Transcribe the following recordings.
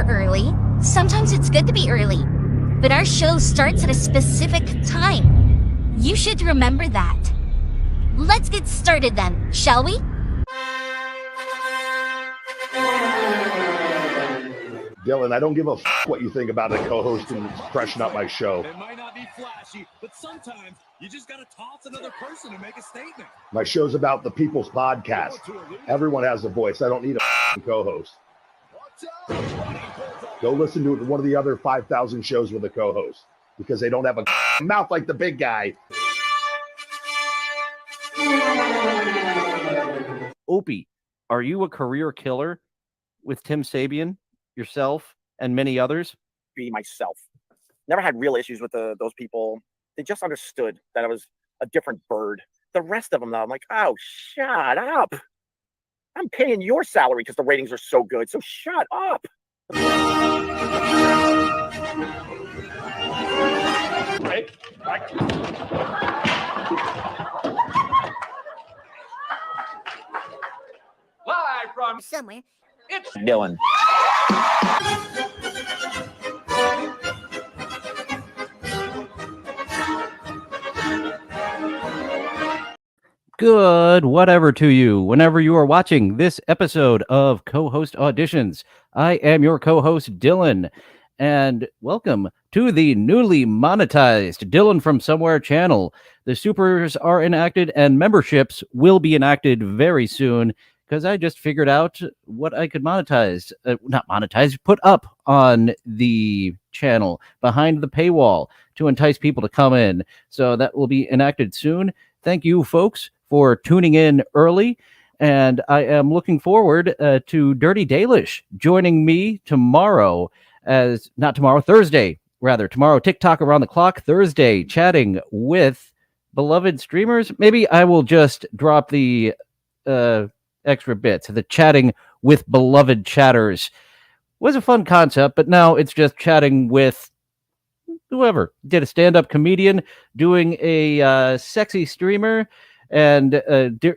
early. Sometimes it's good to be early. But our show starts at a specific time. You should remember that. Let's get started then, shall we? Dillon, I don't give a what you think about a co-host and freshen up my show. It might not be flashy, but sometimes you just got to toss another person to make a statement. My show's about the people's podcast. Everyone has a voice. I don't need a co-host. Go listen to one of the other 5,000 shows with a co-host because they don't have a mouth like the big guy. Opie, are you a career killer with Tim Sabian, yourself, and many others? Be myself. Never had real issues with those people. They just understood that I was a different bird. The rest of them, though, I'm like, oh, shut up. I'm paying your salary because the ratings are so good, so shut up. Right. Live from Somewhere. it's Dillon. Good whatever to you, whenever you are watching this episode of Co-Host Auditions. I am your co-host, Dillon, and welcome to the newly monetized Dillon from Somewhere channel. The supers are enacted and memberships will be enacted very soon because I just figured out what I could monetize, put up on the channel behind the paywall to entice people to come in. So that will be enacted soon. Thank you, folks, for tuning in early, and I am looking forward to Dirty Dalish joining me tomorrow, Thursday, TikTok Around the Clock Thursday, chatting with beloved streamers. Maybe I will just drop the extra bits. The chatting with beloved chatters was a fun concept, but now it's just chatting with whoever. Did a stand-up comedian doing a sexy streamer, and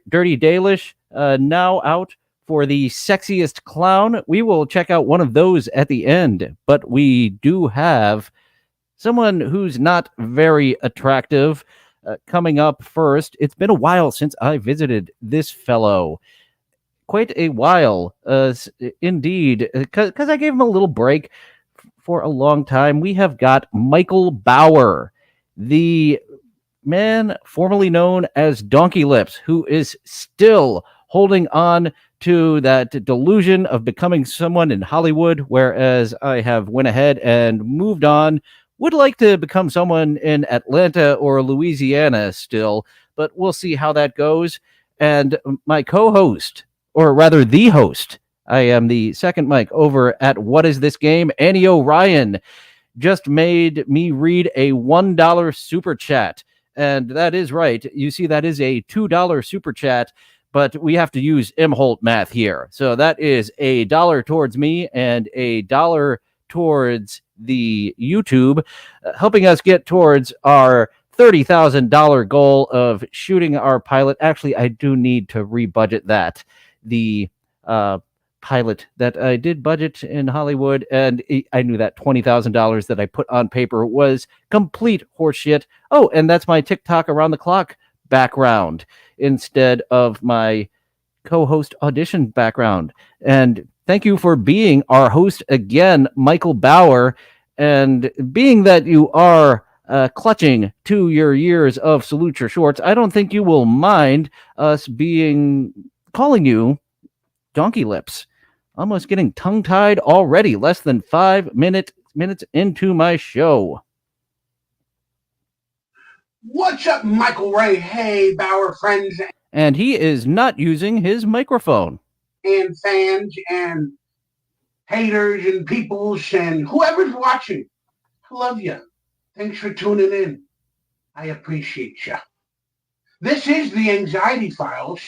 Dirty Dalish now out for the sexiest clown. We will check out one of those at the end, but we do have someone who's not very attractive coming up first. It's been a while since I visited this fellow. Quite a while, indeed, because I gave him a little break for a long time. We have got Michael Bauer, the man formerly known as Donkey Lips, who is still holding on to that delusion of becoming someone in Hollywood, whereas I have went ahead and moved on. Would like to become someone in Atlanta or Louisiana still, but we'll see how that goes. And my co-host, or rather the host, I am the second mic over at What Is This Game? Annie O'Ryan just made me read a $1 super chat. And that is right. You see, that is a $2 super chat, but we have to use Imholt math here. So that is $1 towards me and $1 towards the YouTube, helping us get towards our $30,000 goal of shooting our pilot. Actually, I do need to rebudget that. The pilot that I did budget in Hollywood, and I knew that $20,000 that I put on paper was complete horseshit. Oh, and that's my TikTok Around the Clock background instead of my co-host audition background. And thank you for being our host again, Michael Bauer. And being that you are clutching to your years of Salute Your Shorts, I don't think you will mind us calling you Donkey Lips. Almost getting tongue-tied already, less than 5 minutes into my show. What's up, Michael Ray? Hey, Bauer friends. And he is not using his microphone. And fans and haters and peoples and whoever's watching. I love you. Thanks for tuning in. I appreciate you. This is the Anxiety Files,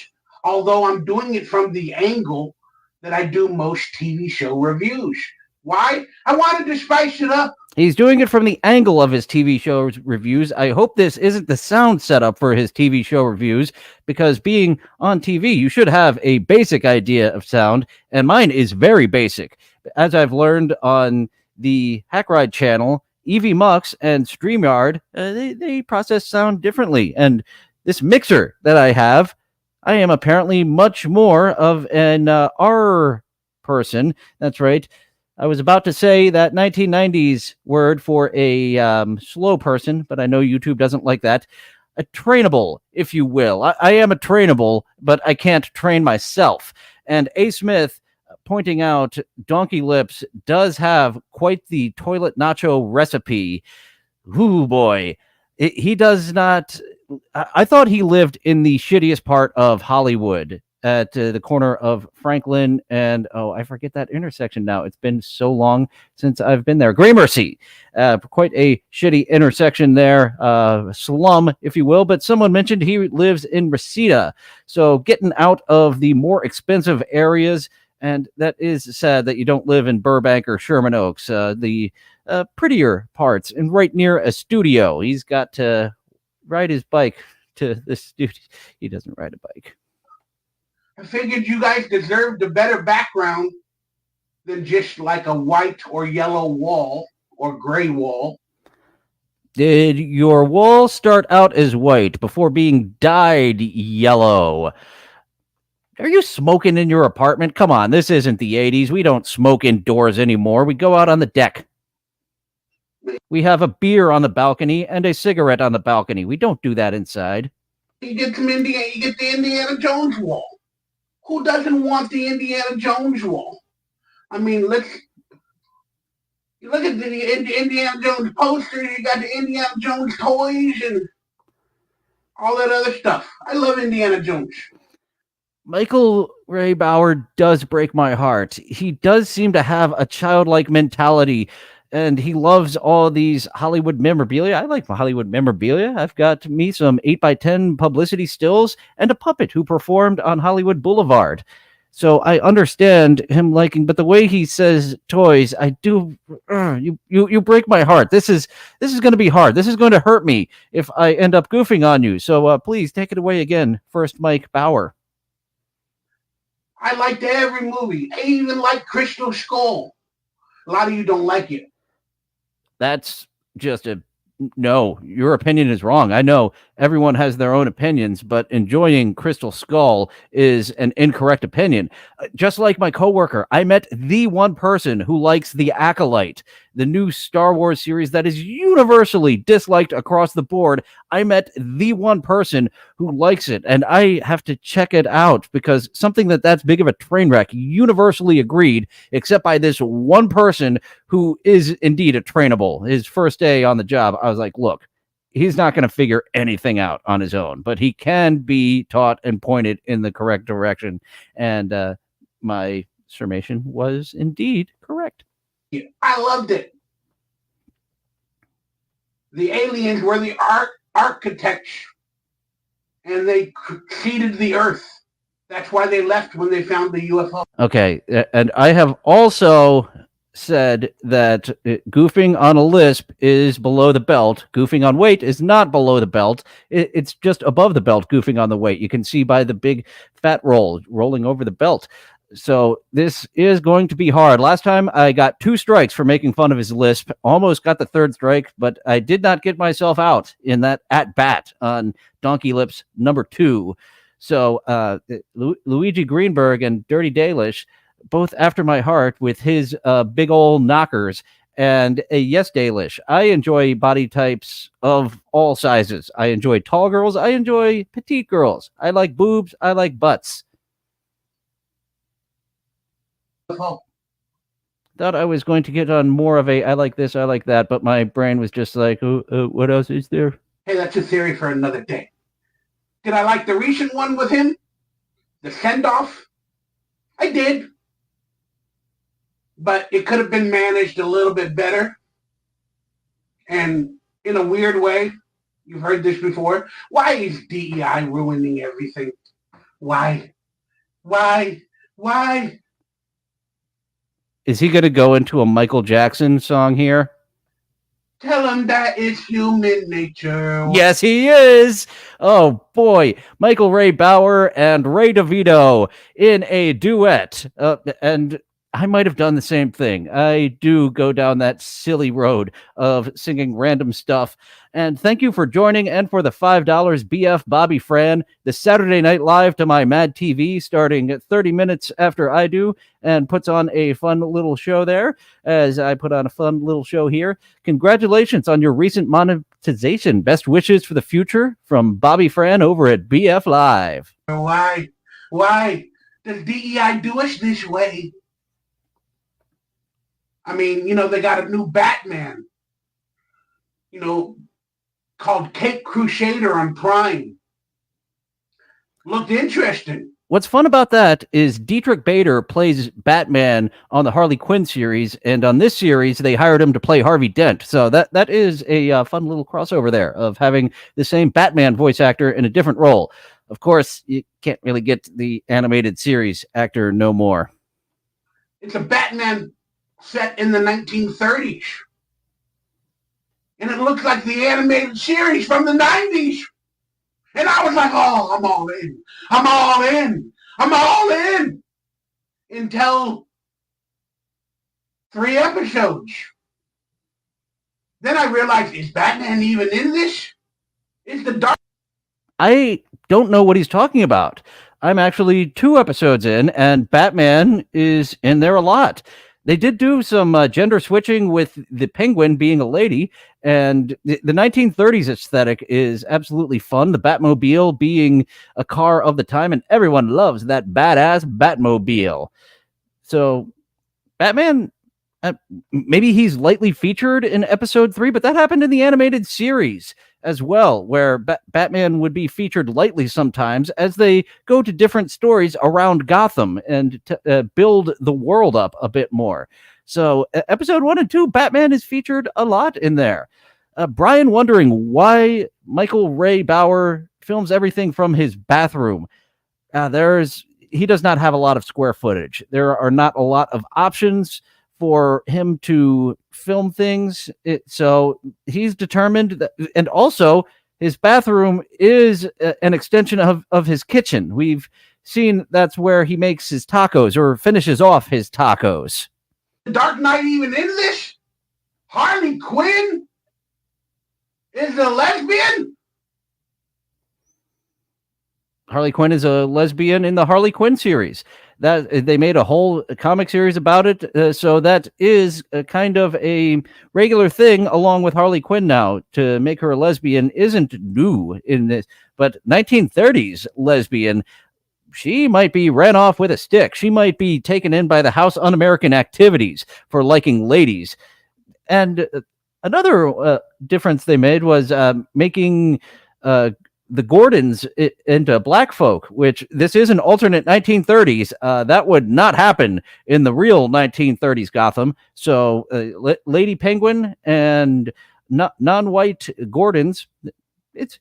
although I'm doing it from the angle that I do most TV show reviews. Why? I wanted to spice it up. He's doing it from the angle of his TV show reviews. I hope this isn't the sound setup for his TV show reviews, because being on TV, you should have a basic idea of sound, and mine is very basic. as I've learned on the Hack Ride channel, EV Mux and StreamYard, they process sound differently. And this mixer that I have, I am apparently much more of an R person. That's right. I was about to say that 1990s word for a slow person, but I know YouTube doesn't like that. A trainable, if you will. I am a trainable, but I can't train myself. And A. Smith pointing out Donkey Lips does have quite the toilet nacho recipe. Ooh, boy. He does not. I thought he lived in the shittiest part of Hollywood at the corner of Franklin and, I forget that intersection now. It's been so long since I've been there. Gramercy, quite a shitty intersection there, slum, if you will. But someone mentioned he lives in Reseda, so getting out of the more expensive areas. And that is sad that you don't live in Burbank or Sherman Oaks, the prettier parts, and right near a studio. He's got to ride his bike to the studio. He doesn't ride a bike. I figured you guys deserved a better background than just like a white or yellow wall or gray wall. Did your wall start out as white before being dyed yellow? Are you smoking in your apartment? Come on, this isn't the 80s. We don't smoke indoors anymore. We go out on the deck. We have a beer on the balcony and a cigarette on the balcony. We don't do that inside. You get the Indiana Jones wall. Who doesn't want the Indiana Jones wall? I mean, look at the Indiana Jones poster. You got the Indiana Jones toys and all that other stuff. I love Indiana Jones. Michael Ray Bauer does break my heart. He does seem to have a childlike mentality, and he loves all these Hollywood memorabilia. I like my Hollywood memorabilia. I've got me some 8x10 publicity stills and a puppet who performed on Hollywood Boulevard. So I understand him liking, but the way he says toys, I do. You break my heart. This is going to be hard. This is going to hurt me if I end up goofing on you. So please take it away again, first Mike Bauer. I liked every movie. I even like Crystal Skull. A lot of you don't like it. That's just no, your opinion is wrong. I know everyone has their own opinions, but enjoying Crystal Skull is an incorrect opinion. Just like my coworker, I met the one person who likes The Acolyte, the new Star Wars series that is universally disliked across the board. I met the one person who likes it, and I have to check it out because something that's big of a train wreck, universally agreed, except by this one person who is indeed a trainable. His first day on the job, I was like, look, he's not going to figure anything out on his own, but he can be taught and pointed in the correct direction. And my summation was indeed correct. I loved it. The aliens were the architects, and they seeded the earth. That's why they left when they found the UFO. Okay, and I have also said that goofing on a lisp is below the belt. Goofing on weight is not below the belt. It's just above the belt, goofing on the weight. You can see by the big fat rolling over the belt. So this is going to be hard. Last time I got 2 strikes for making fun of his lisp. Almost got the 3rd strike, but I did not get myself out in that at bat on Donkey Lips number 2. So Luigi Greenberg and Dirty Dalish, both after my heart with his big old knockers. And yes, Dalish, I enjoy body types of all sizes. I enjoy tall girls. I enjoy petite girls. I like boobs. I like butts. Thought I was going to get on more of a I like this, I like that, but my brain was just like, what else is there? Hey, that's a theory for another day. Did I like the recent one with him? The send-off? I did. But it could have been managed a little bit better. And in a weird way, you've heard this before, why is DEI ruining everything? Why? Is he going to go into a Michael Jackson song here? Tell him that it's human nature. Yes, he is. Oh, boy. Michael Ray Bauer and Ray DeVito in a duet. And I might have done the same thing. I do go down that silly road of singing random stuff. And thank you for joining and for the $5 BF Bobby Fran, the Saturday Night Live to my Mad TV starting at 30 minutes after I do, and puts on a fun little show there as I put on a fun little show here. Congratulations on your recent monetization. Best wishes for the future from Bobby Fran over at BF Live. Why? Why does DEI do us this way? I mean, they got a new Batman, called Cape Crusader on Prime. Looked interesting. What's fun about that is Dietrich Bader plays Batman on the Harley Quinn series, and on this series, they hired him to play Harvey Dent. So that is a fun little crossover there of having the same Batman voice actor in a different role. Of course, you can't really get the animated series actor no more. It's a Batman set in the 1930s. And it looks like the animated series from the 90s. And I was like, oh, I'm all in. I'm all in. I'm all in. Until 3 episodes. Then I realized, is Batman even in this? Is the dark... I don't know what he's talking about. I'm actually 2 episodes in, and Batman is in there a lot. They did do some gender switching with the Penguin being a lady, and the 1930s aesthetic is absolutely fun. The Batmobile being a car of the time, and everyone loves that badass Batmobile. So Batman, maybe he's lightly featured in episode 3, but that happened in the animated series as well, where Batman would be featured lightly sometimes as they go to different stories around Gotham and build the world up a bit more. So episode 1 and 2, Batman is featured a lot in there. Brian wondering why Michael Ray Bauer films everything from his bathroom. He does not have a lot of square footage. There are not a lot of options for him to film things. So he's determined that, and also his bathroom is an extension of his kitchen. We've seen that's where he makes his tacos or finishes off his tacos. The Dark Knight even in this? Harley Quinn is a lesbian? Harley Quinn is a lesbian in the Harley Quinn series. That they made a whole comic series about it. So that is a kind of a regular thing along with Harley Quinn now. To make her a lesbian isn't new in this, but 1930s lesbian, she might be ran off with a stick. She might be taken in by the House Un-American Activities for liking ladies. And another difference they made was making the Gordons into black folk, which this is an alternate 1930s. That would not happen in the real 1930s Gotham. So Lady Penguin and non-white Gordons, it's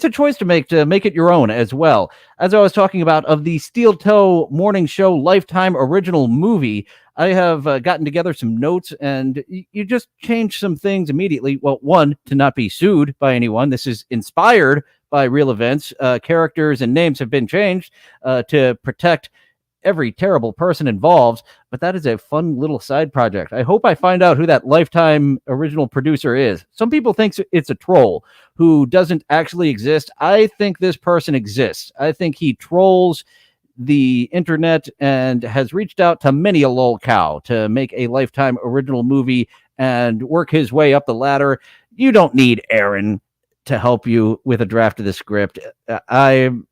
a choice to make it your own as well. As I was talking about of the Steel Toe Morning Show Lifetime original movie, I have gotten together some notes, and you just change some things immediately. Well, one, to not be sued by anyone. This is inspired by real events. Characters and names have been changed to protect every terrible person involved, but that is a fun little side project. I hope I find out who that Lifetime original producer is. Some people think it's a troll who doesn't actually exist. I think this person exists. I think he trolls the internet and has reached out to many a lol cow to make a Lifetime original movie and work his way up the ladder. You don't need Aaron to help you with a draft of the script. I'm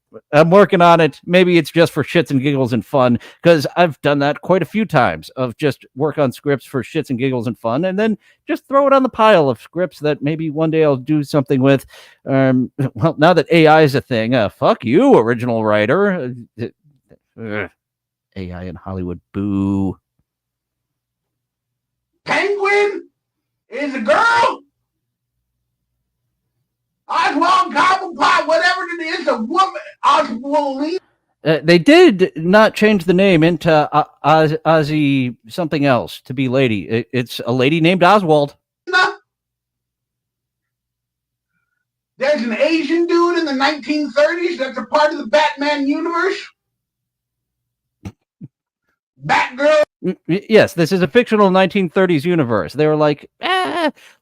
working on it. Maybe it's just for shits and giggles and fun, because I've done that quite a few times, of just work on scripts for shits and giggles and fun, and then just throw it on the pile of scripts that maybe one day I'll do something with. Well, now that AI is a thing, fuck you, original writer. AI in Hollywood, boo. Penguin is a girl? Oswald Cobblepot, whatever it is, a woman. Oswald. They did not change the name into Ozzy something else to be lady. It's a lady named Oswald. There's an Asian dude in the 1930s that's a part of the Batman universe. Batgirl. Yes, this is a fictional 1930s universe. They were like,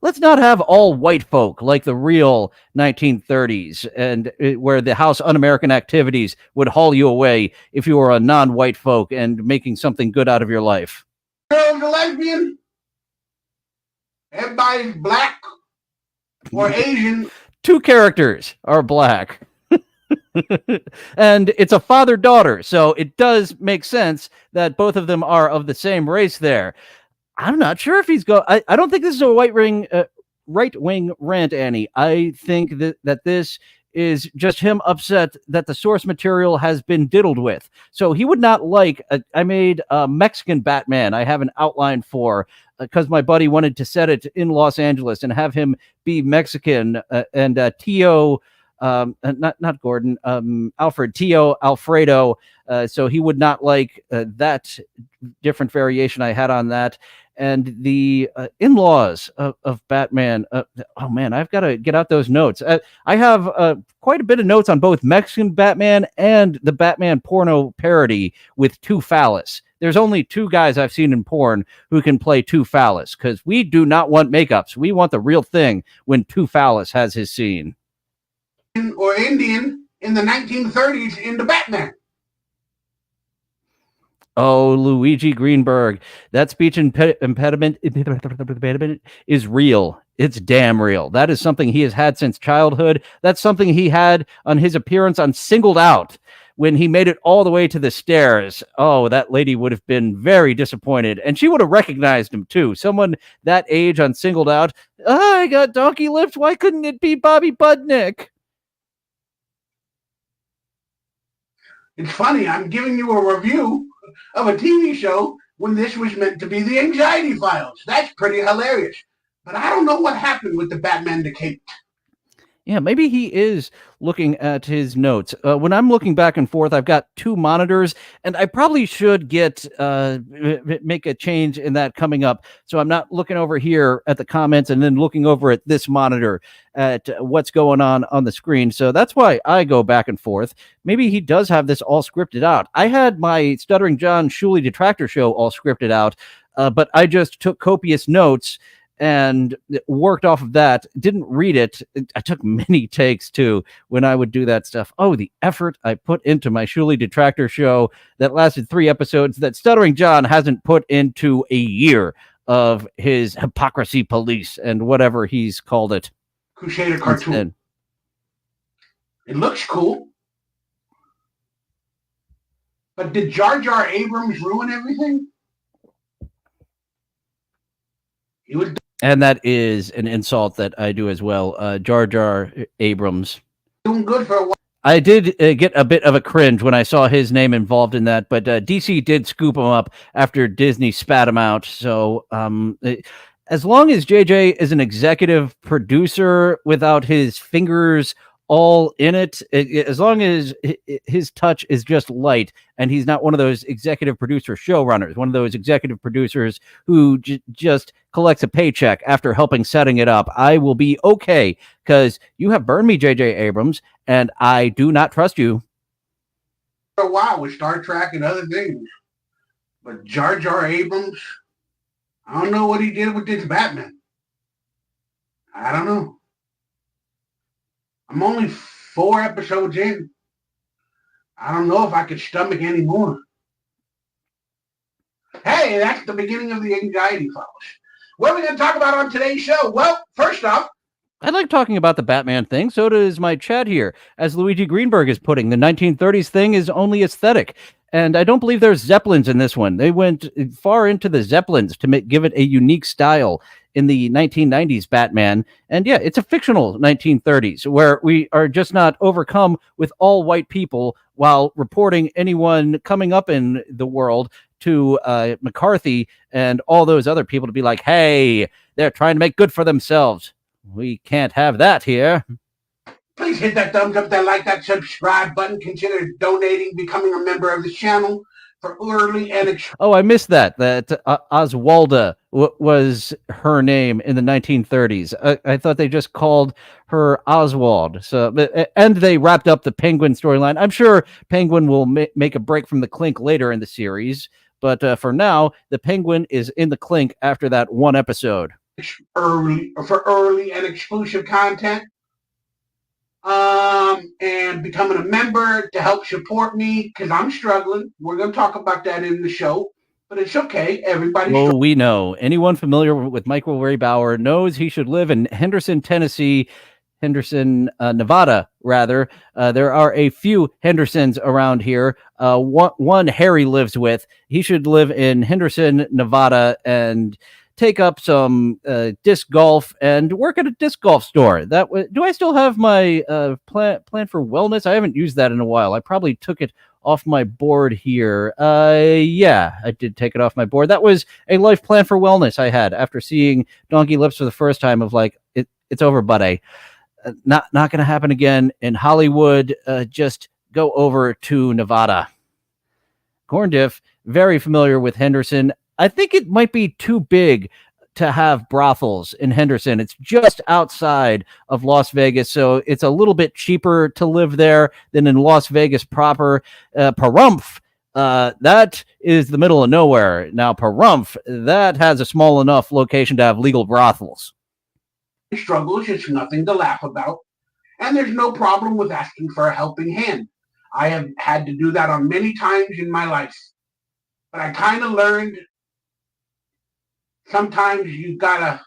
let's not have all white folk like the real 1930s, and where the House Un-American Activities would haul you away if you were a non-white folk and making something good out of your life. Girl's a lesbian. Everybody's black or Asian. 2 characters are black. And it's a father-daughter, so it does make sense that both of them are of the same race there. I'm not sure if he's I don't think this is a right-wing rant, Annie. I think that this is just him upset that the source material has been diddled with. So he would not like, I made a Mexican Batman I have an outline for, because my buddy wanted to set it in Los Angeles and have him be Mexican, and Tio, not Gordon, Alfred, Tio Alfredo. So he would not like that different variation I had on that. And the in-laws of Batman. Oh man, I've got to get out those notes. I have quite a bit of notes on both Mexican Batman and the Batman porno parody with 2 Phallus. There's only 2 guys I've seen in porn who can play 2 Phallus, because we do not want makeups. We want the real thing when 2 Phallus has his scene. Or Indian in the 1930s in the Batman. Oh, Luigi Greenberg. That speech impediment is real. It's damn real. That is something he has had since childhood. That's something he had on his appearance on Singled Out, when he made it all the way to the stairs. Oh, that lady would have been very disappointed. And she would have recognized him, too. Someone that age on Singled Out. Oh, I got donkey lips. Why couldn't it be Bobby Budnick? It's funny, I'm giving you a review of a TV show when this was meant to be the Anxiety Files. That's pretty hilarious. But I don't know what happened with the Batman Decaped. Yeah, maybe he is looking at his notes. When I'm looking back and forth, I've got 2 monitors, and I probably should make a change in that coming up. So I'm not looking over here at the comments and then looking over at this monitor at what's going on the screen. So that's why I go back and forth. Maybe he does have this all scripted out. I had my Stuttering John Shuley Detractor show all scripted out, but I just took copious notes and worked off of that. Didn't read it. I took many takes too when I would do that stuff. Oh, the effort I put into my Shuley Detractor show that lasted 3 episodes that Stuttering John hasn't put into a year of his hypocrisy police and whatever he's called it. Crusader cartoon. Instead. It looks cool. But did Jar Jar Abrams ruin everything? He was. And that is an insult that I do as well. Jar Jar Abrams. Doing good for a while. I did get a bit of a cringe when I saw his name involved in that, but DC did scoop him up after Disney spat him out. So as long as JJ is an executive producer without his fingers all in it, as long as his touch is just light and he's not one of those executive producer showrunners, one of those executive producers who just collects a paycheck after helping setting it up, I will be okay, because you have burned me, JJ Abrams, and I do not trust you. For a while with Star Trek and other things, but Jar Jar Abrams, I don't know what he did with this Batman. I don't know. I'm only 4 episodes in. I don't know if I could stomach any more. Hey, that's the beginning of the Anxiety Files. What are we going to talk about on today's show? Well, first off, I like talking about the Batman thing. So does my Chad here. As Luigi Greenberg is putting, the 1930s thing is only aesthetic. And I don't believe there's Zeppelins in this one. They went far into the Zeppelins to give it a unique style in the 1990s Batman. And yeah, it's a fictional 1930s where we are just not overcome with all white people while reporting anyone coming up in the world to McCarthy and all those other people to be like, hey, they're trying to make good for themselves. We can't have that here. Please hit that thumbs up, that like, that subscribe button. Consider donating, becoming a member of the channel for early and... Oh, I missed that. That Oswalda was her name in the 1930s. I thought they just called her Oswald. So, and they wrapped up the Penguin storyline. I'm sure Penguin will make a break from the clink later in the series. But for now, the Penguin is in the clink after that one episode. Early and exclusive content. And becoming a member to help support me because I'm struggling. We're going to talk about that in the show, but it's okay. Everybody's Well, we know. Anyone familiar with Michael Ray Bauer knows he should live in Henderson, Tennessee, Nevada, rather. There are a few Hendersons around here. One Harry lives with. He should live in Henderson, Nevada, and take up some disc golf and work at a disc golf store. Do I still have my plan for wellness? I haven't used that in a while. I probably took it off my board here. Yeah, I did take it off my board. That was a life plan for wellness I had after seeing Donkey Lips for the first time of like, it's over, buddy. Not going to happen again in Hollywood. Just go over to Nevada. Corndiff, very familiar with Henderson. I think it might be too big to have brothels in Henderson. It's just outside of Las Vegas, so it's a little bit cheaper to live there than in Las Vegas proper. Pahrump, that is the middle of nowhere. Now, Pahrump, that has a small enough location to have legal brothels. Struggles, it's nothing to laugh about, and there's no problem with asking for a helping hand. I have had to do that on many times in my life, but I kind of learned sometimes you gotta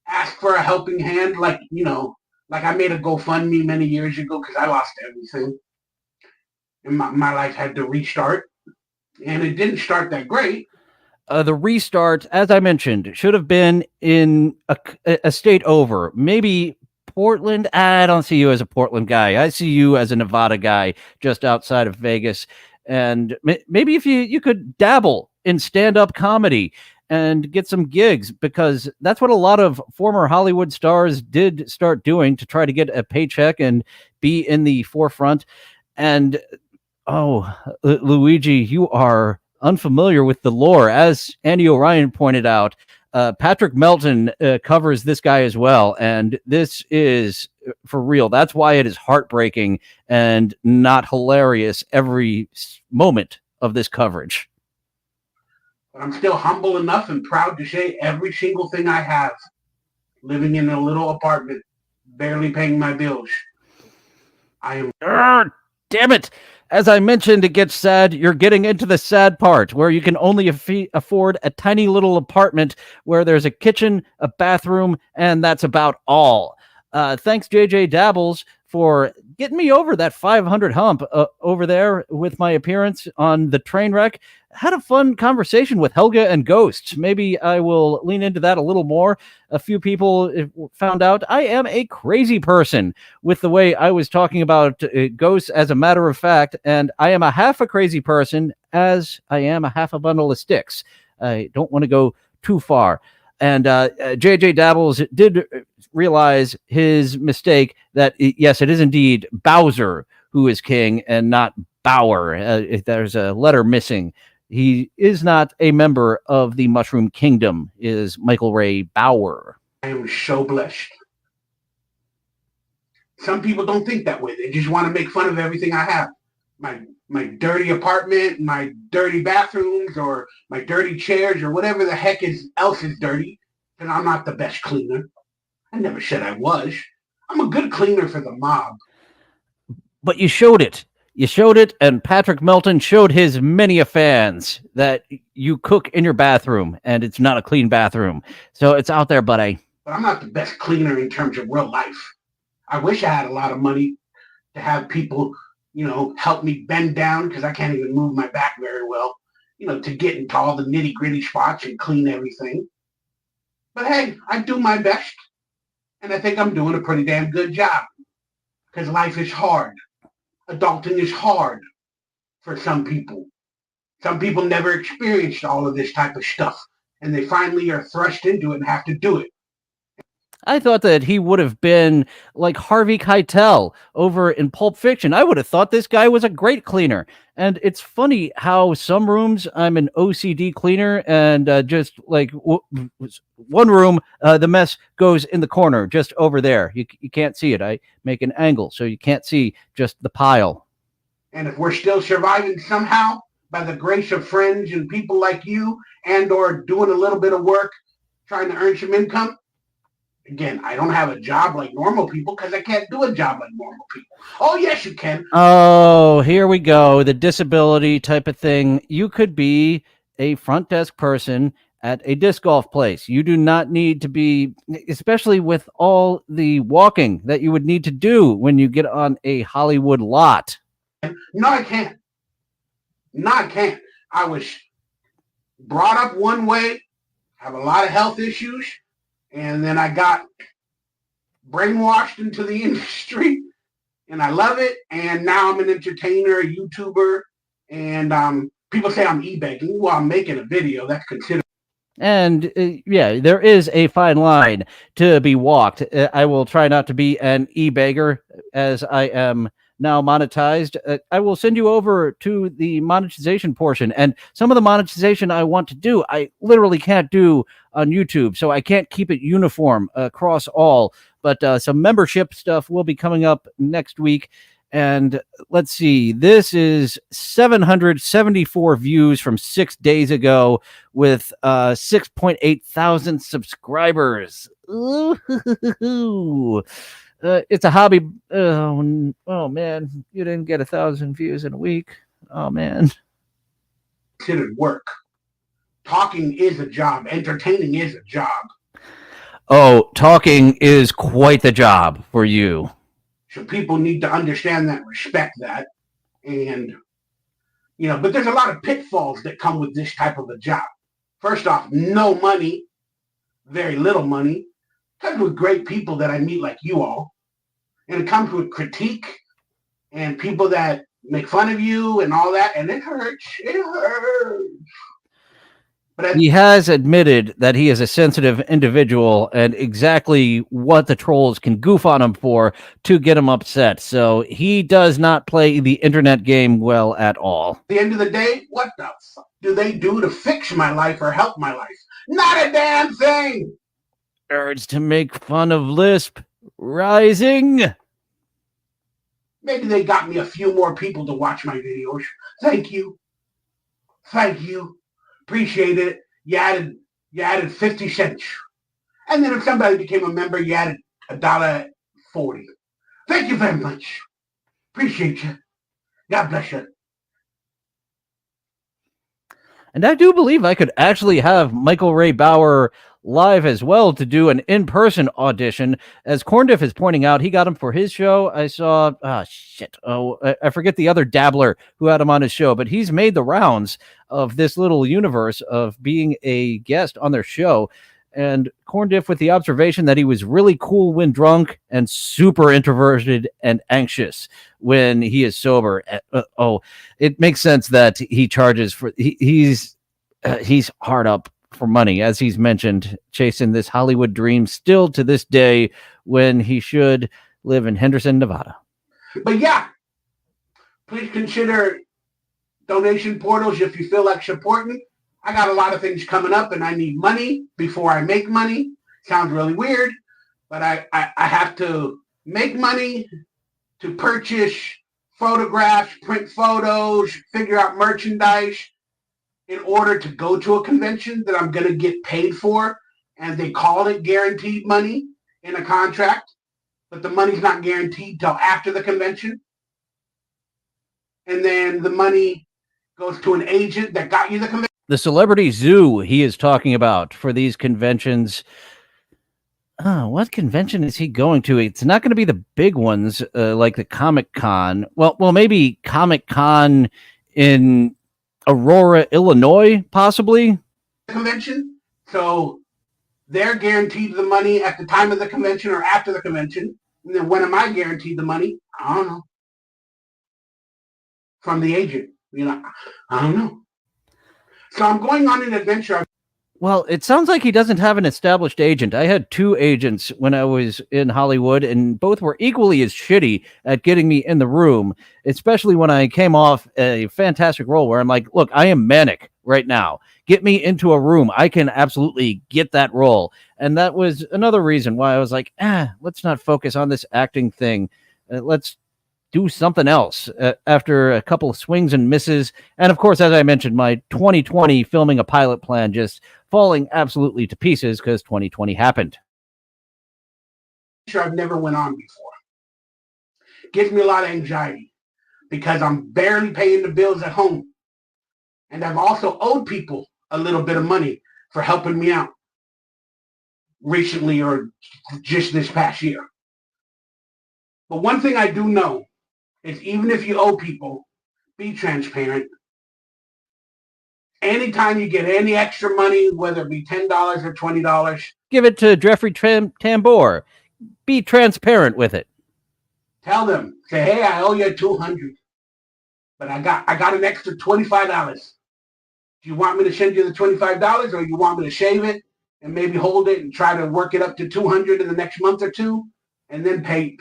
ask for a helping hand. Like I made a GoFundMe many years ago because I lost everything, and my life had to restart, and it didn't start that great. The restart, as I mentioned, should have been in a state over. Maybe Portland. I don't see you as a Portland guy. I see you as a Nevada guy just outside of Vegas. And maybe if you could dabble in stand-up comedy and get some gigs, because that's what a lot of former Hollywood stars did start doing to try to get a paycheck and be in the forefront. And, Luigi, you are unfamiliar with the lore. As Andy O'Ryan pointed out, Patrick Melton covers this guy as well, and this is for real. That's why it is heartbreaking and not hilarious every moment of this coverage. But I'm still humble enough and proud to say every single thing I have, living in a little apartment, barely paying my bills. I am... Damn it! As I mentioned, it gets sad. You're getting into the sad part where you can only afford a tiny little apartment where there's a kitchen, a bathroom, and that's about all. Thanks, JJ Dabbles, for getting me over that 500 hump over there with my appearance on the train wreck. Had a fun conversation with Helga and Ghost. Maybe I will lean into that a little more. A few people found out I am a crazy person with the way I was talking about Ghosts as a matter of fact, and I am a half a crazy person as I am a half a bundle of sticks. I don't want to go too far. And JJ Dabbles did realize his mistake that, yes, it is indeed Bowser who is king and not Bauer. There's a letter missing. He is not a member of the Mushroom Kingdom, is Michael Ray Bauer. I am so blessed. Some people don't think that way. They just want to make fun of everything I have. My dirty apartment, my dirty bathrooms, or my dirty chairs, or whatever the heck else is dirty. And I'm not the best cleaner. I never said I was. I'm a good cleaner for the mob. But you showed it. You showed it, and Patrick Melton showed his many fans that you cook in your bathroom, and it's not a clean bathroom. So it's out there, buddy. But I'm not the best cleaner in terms of real life. I wish I had a lot of money to have people, help me bend down, because I can't even move my back very well, to get into all the nitty-gritty spots and clean everything. But hey, I do my best, and I think I'm doing a pretty damn good job, because life is hard. Adulting is hard for some people. Some people never experienced all of this type of stuff, and they finally are thrust into it and have to do it. I thought that he would have been like Harvey Keitel over in Pulp Fiction. I would have thought this guy was a great cleaner. And it's funny how some rooms I'm an OCD cleaner, and just like one room, the mess goes in the corner just over there. You can't see it. I make an angle so you can't see just the pile. And if we're still surviving somehow, by the grace of friends and people like you, and or doing a little bit of work, trying to earn some income. Again, I don't have a job like normal people because I can't do a job like normal people. Oh, yes, you can. Oh, here we go. The disability type of thing. You could be a front desk person at a disc golf place. You do not need to be, especially with all the walking that you would need to do when you get on a Hollywood lot. No, I can't. No, I can't. I was brought up one way, have a lot of health issues, and then I got brainwashed into the industry, and I love it. And now I'm an entertainer, a YouTuber, and people say I'm e-begging. Well, I'm making a video. That's considered. And yeah, there is a fine line to be walked. I will try not to be an e-beggar as I am now monetized. I will send you over to the monetization portion, and some of the monetization I want to do, I literally can't do on YouTube, so I can't keep it uniform across all. But some membership stuff will be coming up next week. And let's see, this is 774 views from 6 days ago with 6.8 thousand subscribers. Ooh. It's a hobby. Oh man, you didn't get 1,000 views in a week. Oh man. Considered work. Talking is a job. Entertaining is a job. Oh, talking is quite the job for you. So people need to understand that, respect that. And, but there's a lot of pitfalls that come with this type of a job. First off, no money, very little money. It comes with great people that I meet like you all. And it comes with critique and people that make fun of you and all that. And it hurts. It hurts. But he has admitted that he is a sensitive individual and exactly what the trolls can goof on him for to get him upset. So he does not play the internet game well at all. At the end of the day, what the fuck do they do to fix my life or help my life? Not a damn thing. Urge to make fun of Lisp rising. Maybe they got me a few more people to watch my videos. Thank you. Thank you. Appreciate it. You added 50 cents. And then if somebody became a member, you added $1.40. Thank you very much. Appreciate you. God bless you. And I do believe I could actually have Michael Ray Bauer live as well to do an in-person audition. As Corndiff is pointing out, he got him for his show. I saw, I forget the other dabbler who had him on his show, but he's made the rounds of this little universe of being a guest on their show. And Corndiff with the observation that he was really cool when drunk and super introverted and anxious when he is sober. It makes sense that he charges for, he's hard up for money, as he's mentioned, chasing this Hollywood dream still to this day when he should live in Henderson, Nevada. But yeah, please consider donation portals if you feel like supporting. I got a lot of things coming up and I need money before I make money. Sounds really weird, but I have to make money to purchase photographs, print photos, figure out merchandise in order to go to a convention that I'm going to get paid for. And they call it guaranteed money in a contract, but the money's not guaranteed till after the convention. And then the money goes to an agent that got you the convention. The celebrity zoo he is talking about for these conventions. What convention is he going to? It's not going to be the big ones like the Comic-Con. Well, maybe Comic-Con in Aurora, Illinois, possibly. Convention. So they're guaranteed the money at the time of the convention or after the convention. And then when am I guaranteed the money? I don't know. From the agent. I don't know. So I'm going on an adventure. Well, it sounds like he doesn't have an established agent. I had 2 agents when I was in Hollywood, and both were equally as shitty at getting me in the room, especially when I came off a fantastic role where I'm like, look, I am manic right now. Get me into a room. I can absolutely get that role. And that was another reason why I was like, let's not focus on this acting thing. Let's do something else after a couple of swings and misses. And of course, as I mentioned, my 2020 filming a pilot plan just falling absolutely to pieces because 2020 happened. I've never went on before. Gives me a lot of anxiety because I'm barely paying the bills at home. And I've also owed people a little bit of money for helping me out recently or just this past year. But one thing I do know is even if you owe people, be transparent. Anytime you get any extra money, whether it be $10 or $20, give it to Jeffrey Tambor. Be transparent with it. Tell them, say, hey, I owe you $200, but I got an extra $25. Do you want me to send you the $25, or you want me to shave it and maybe hold it and try to work it up to $200 in the next month or two, and then pay?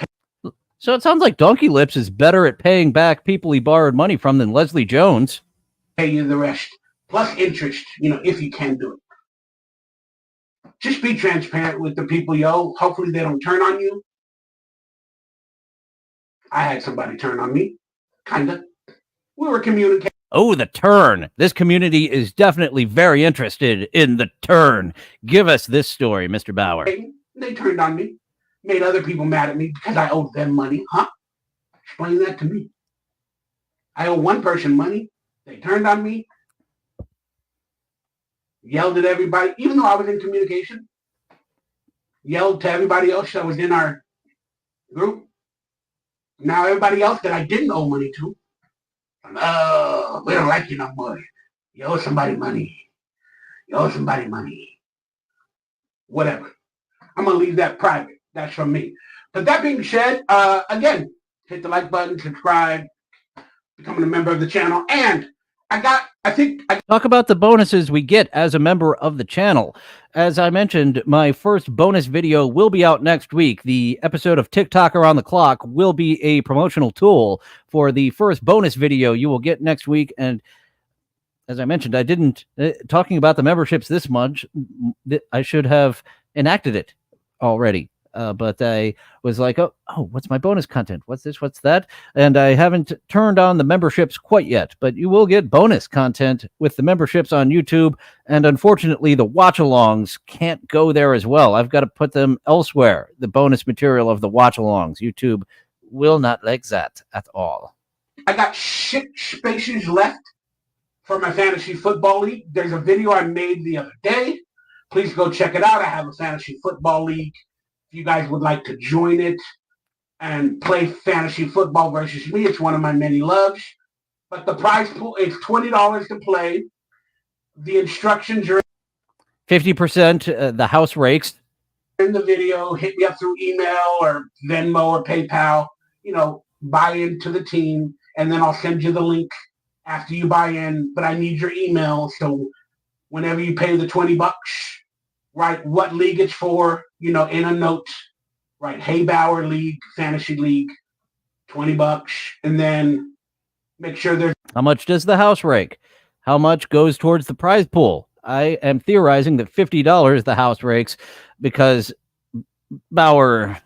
So it sounds like Donkey Lips is better at paying back people he borrowed money from than Leslie Jones. Pay you the rest, plus interest, if you can do it. Just be transparent with the people you owe. Hopefully they don't turn on you. I had somebody turn on me, kind of. We were communicating. Oh, the turn. This community is definitely very interested in the turn. Give us this story, Mr. Bauer. They turned on me, made other people mad at me because I owed them money. Huh? Explain that to me. I owe one person money. They turned on me, yelled at everybody, even though I was in communication, yelled to everybody else that was in our group. Now everybody else that I didn't owe money to, oh, we don't like you no more. You owe somebody money. You owe somebody money. Whatever. I'm going to leave that private. That's from me. But that being said, again, hit the like button, subscribe, becoming a member of the channel. And talk about the bonuses we get as a member of the channel. As I mentioned, my first bonus video will be out next week. The episode of TikTok Around the Clock will be a promotional tool for the first bonus video you will get next week. And as I mentioned, I didn't talking about the memberships this much. I should have enacted it already. But I was like, oh, what's my bonus content? What's this? What's that? And I haven't turned on the memberships quite yet, but you will get bonus content with the memberships on YouTube. And unfortunately, the watch-alongs can't go there as well. I've got to put them elsewhere. The bonus material of the watch-alongs. YouTube will not like that at all. I got 6 spaces left for my fantasy football league. There's a video I made the other day. Please go check it out. I have a fantasy football league. If you guys would like to join it and play fantasy football versus me, it's one of my many loves. But the prize pool is $20 to play. The instructions are 50%. The house rakes in the video. Hit me up through email or Venmo or PayPal. Buy into the team, and then I'll send you the link after you buy in. But I need your email, so whenever you pay the $20, write what league it's for, in a note, write Hey Bauer League, Fantasy League, $20, and then make sure there's... How much does the house rake? How much goes towards the prize pool? I am theorizing that $50 the house rakes because Bauer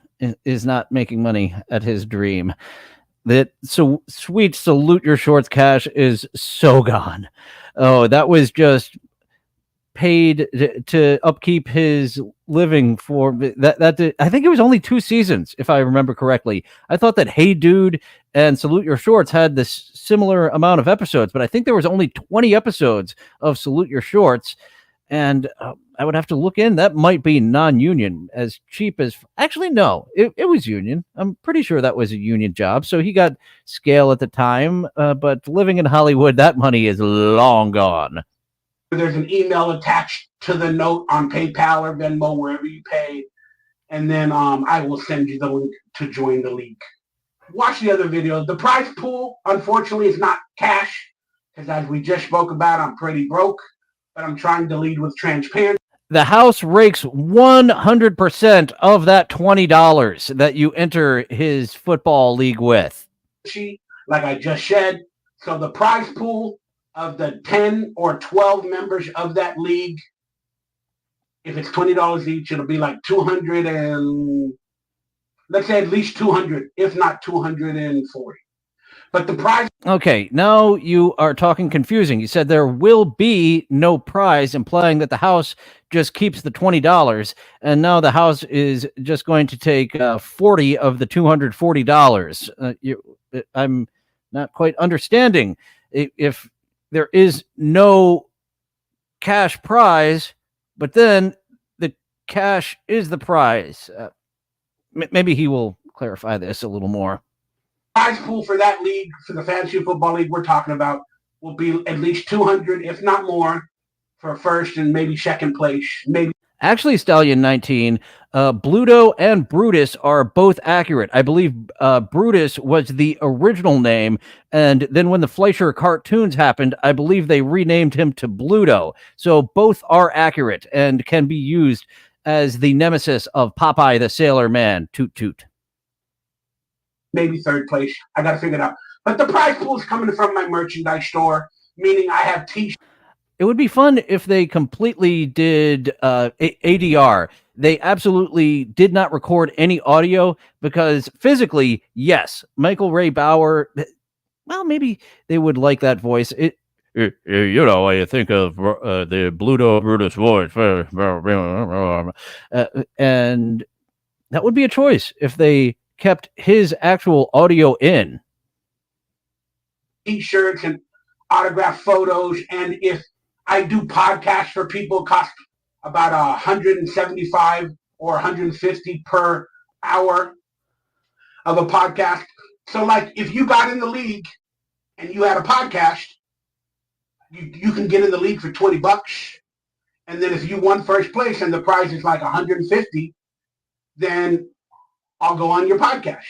is not making money at his dream. That so sweet Salute Your Shorts cash is so gone. Oh, that was just paid to upkeep his living for that. I think it was only 2 seasons, if I remember correctly. I thought that Hey Dude and Salute Your Shorts had this similar amount of episodes, but I think there was only 20 episodes of Salute Your Shorts. And I would have to look in. That might be non-union, as cheap as... Actually, no, it was union. I'm pretty sure that was a union job. So he got scale at the time. But living in Hollywood, that money is long gone. There's an email attached to the note on PayPal or Venmo, wherever you pay. And then I will send you the link to join the league. Watch the other videos. The prize pool, unfortunately, is not cash. Because as we just spoke about, I'm pretty broke. But I'm trying to lead with transparency. The house rakes 100% of that $20 that you enter his football league with. Like I just said. So the prize pool of the 10 or 12 members of that league, if it's $20 each, it'll be like $250 let's say at least 200, if not 240. But the prize. Okay, now you are talking confusing. You said there will be no prize, implying that the house just keeps the $20, and now the house is just going to take 40 of the $240. I'm not quite understanding. If there is no cash prize, but then the cash is the prize. Maybe he will clarify this a little more. Prize pool for that league, for the fantasy football league we're talking about, will be at least 200, if not more, for first and maybe second place. Maybe. Actually, Stallion 19, Bluto and Brutus are both accurate. I believe Brutus was the original name, and then when the Fleischer cartoons happened, I believe they renamed him to Bluto. So both are accurate and can be used as the nemesis of Popeye the Sailor Man. Toot toot. Maybe third place. I got to figure it out. But the prize pool is coming from my merchandise store, meaning I have t-shirts. It would be fun if they completely did ADR. They absolutely did not record any audio because physically, yes, Michael Ray Bauer, well, maybe they would like that voice. You know, I think of the Bluto Brutus voice. And that would be a choice if they kept his actual audio in. T-shirts and autographed photos, and if I do podcasts for people, cost about 175 or 150 per hour of a podcast. So, like, if you got in the league and you had a podcast, you can get in the league for $20. And then if you won first place and the prize is like 150, then I'll go on your podcast.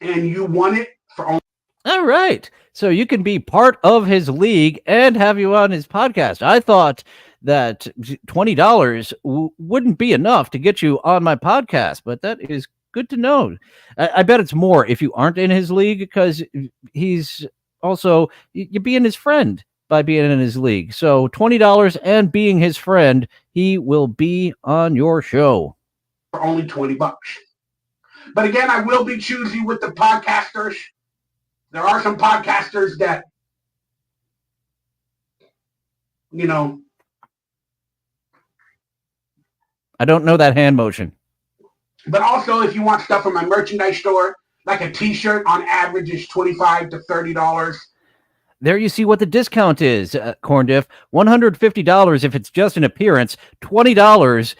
And you won it for only. All right. So you can be part of his league and have you on his podcast. I thought that $20 wouldn't be enough to get you on my podcast, but that is good to know. I bet it's more if you aren't in his league, because he's also, you're being his friend by being in his league. So $20 and being his friend, he will be on your show. For only $20. But again, I will be choosy with the podcasters. There are some podcasters that, you know. I don't know that hand motion. But also, if you want stuff from my merchandise store, like a t-shirt on average is $25 to $30. There you see what the discount is, Corn Diff. $150 if it's just an appearance, $20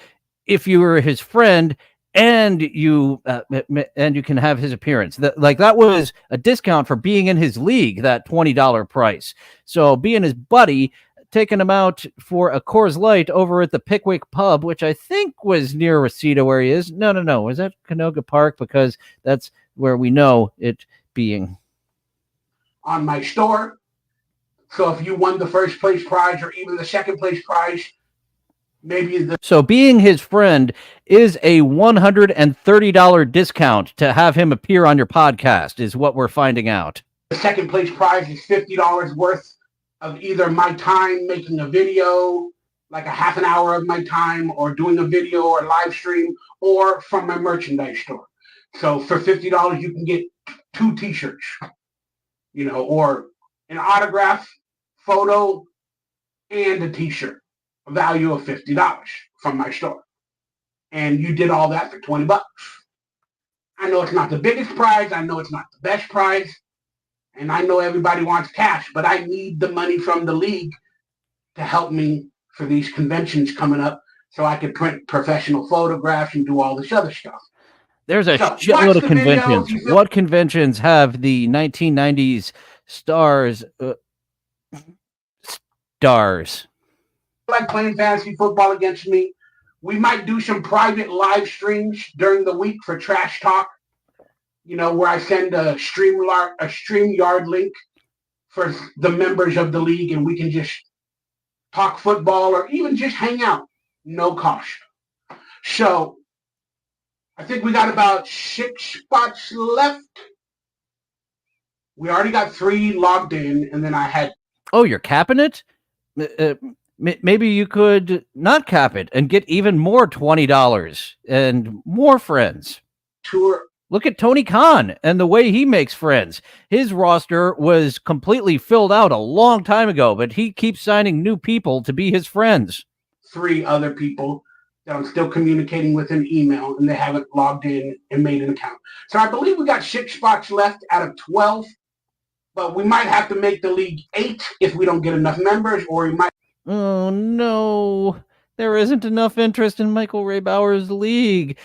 if you're his friend, and you can have his appearance. That was a discount for being in his league, that $20 price. So being his buddy, taking him out for a Coors Light over at the Pickwick Pub, which I think was near Reseda where he is. No. Was that Canoga Park? Because that's where we know it being. On my store. So if you won the first place prize or even the second place prize, so being his friend is a $130 discount to have him appear on your podcast, is what we're finding out. The second place prize is $50 worth of either my time making a video, like a half an hour of my time, or doing a video or live stream, or from my merchandise store. So for $50, you can get 2 t-shirts, or an autograph, photo, and a t-shirt. A value of $50 from my store. And you did all that for $20. I know it's not the biggest prize. I know it's not the best prize. And I know everybody wants cash, but I need the money from the league to help me for these conventions coming up so I can print professional photographs and do all this other stuff. There's a shitload of conventions. What conventions have the 1990s stars? Like playing fantasy football against me. We might do some private live streams during the week for Trash Talk, where I send a StreamYard link for the members of the league, and we can just talk football or even just hang out, no cost. So I think we got about 6 spots left. We already got 3 logged in, and then I had. Oh, you're capping it? Maybe you could not cap it and get even more $20 and more friends. tour. Look at Tony Khan and the way he makes friends. His roster was completely filled out a long time ago, but he keeps signing new people to be his friends. 3 other people that I'm still communicating with in email, and they haven't logged in and made an account. So I believe we got 6 spots left out of 12, but we might have to make the league 8 if we don't get enough members, or we might. Oh, no. There isn't enough interest in Michael Ray Bauer's league.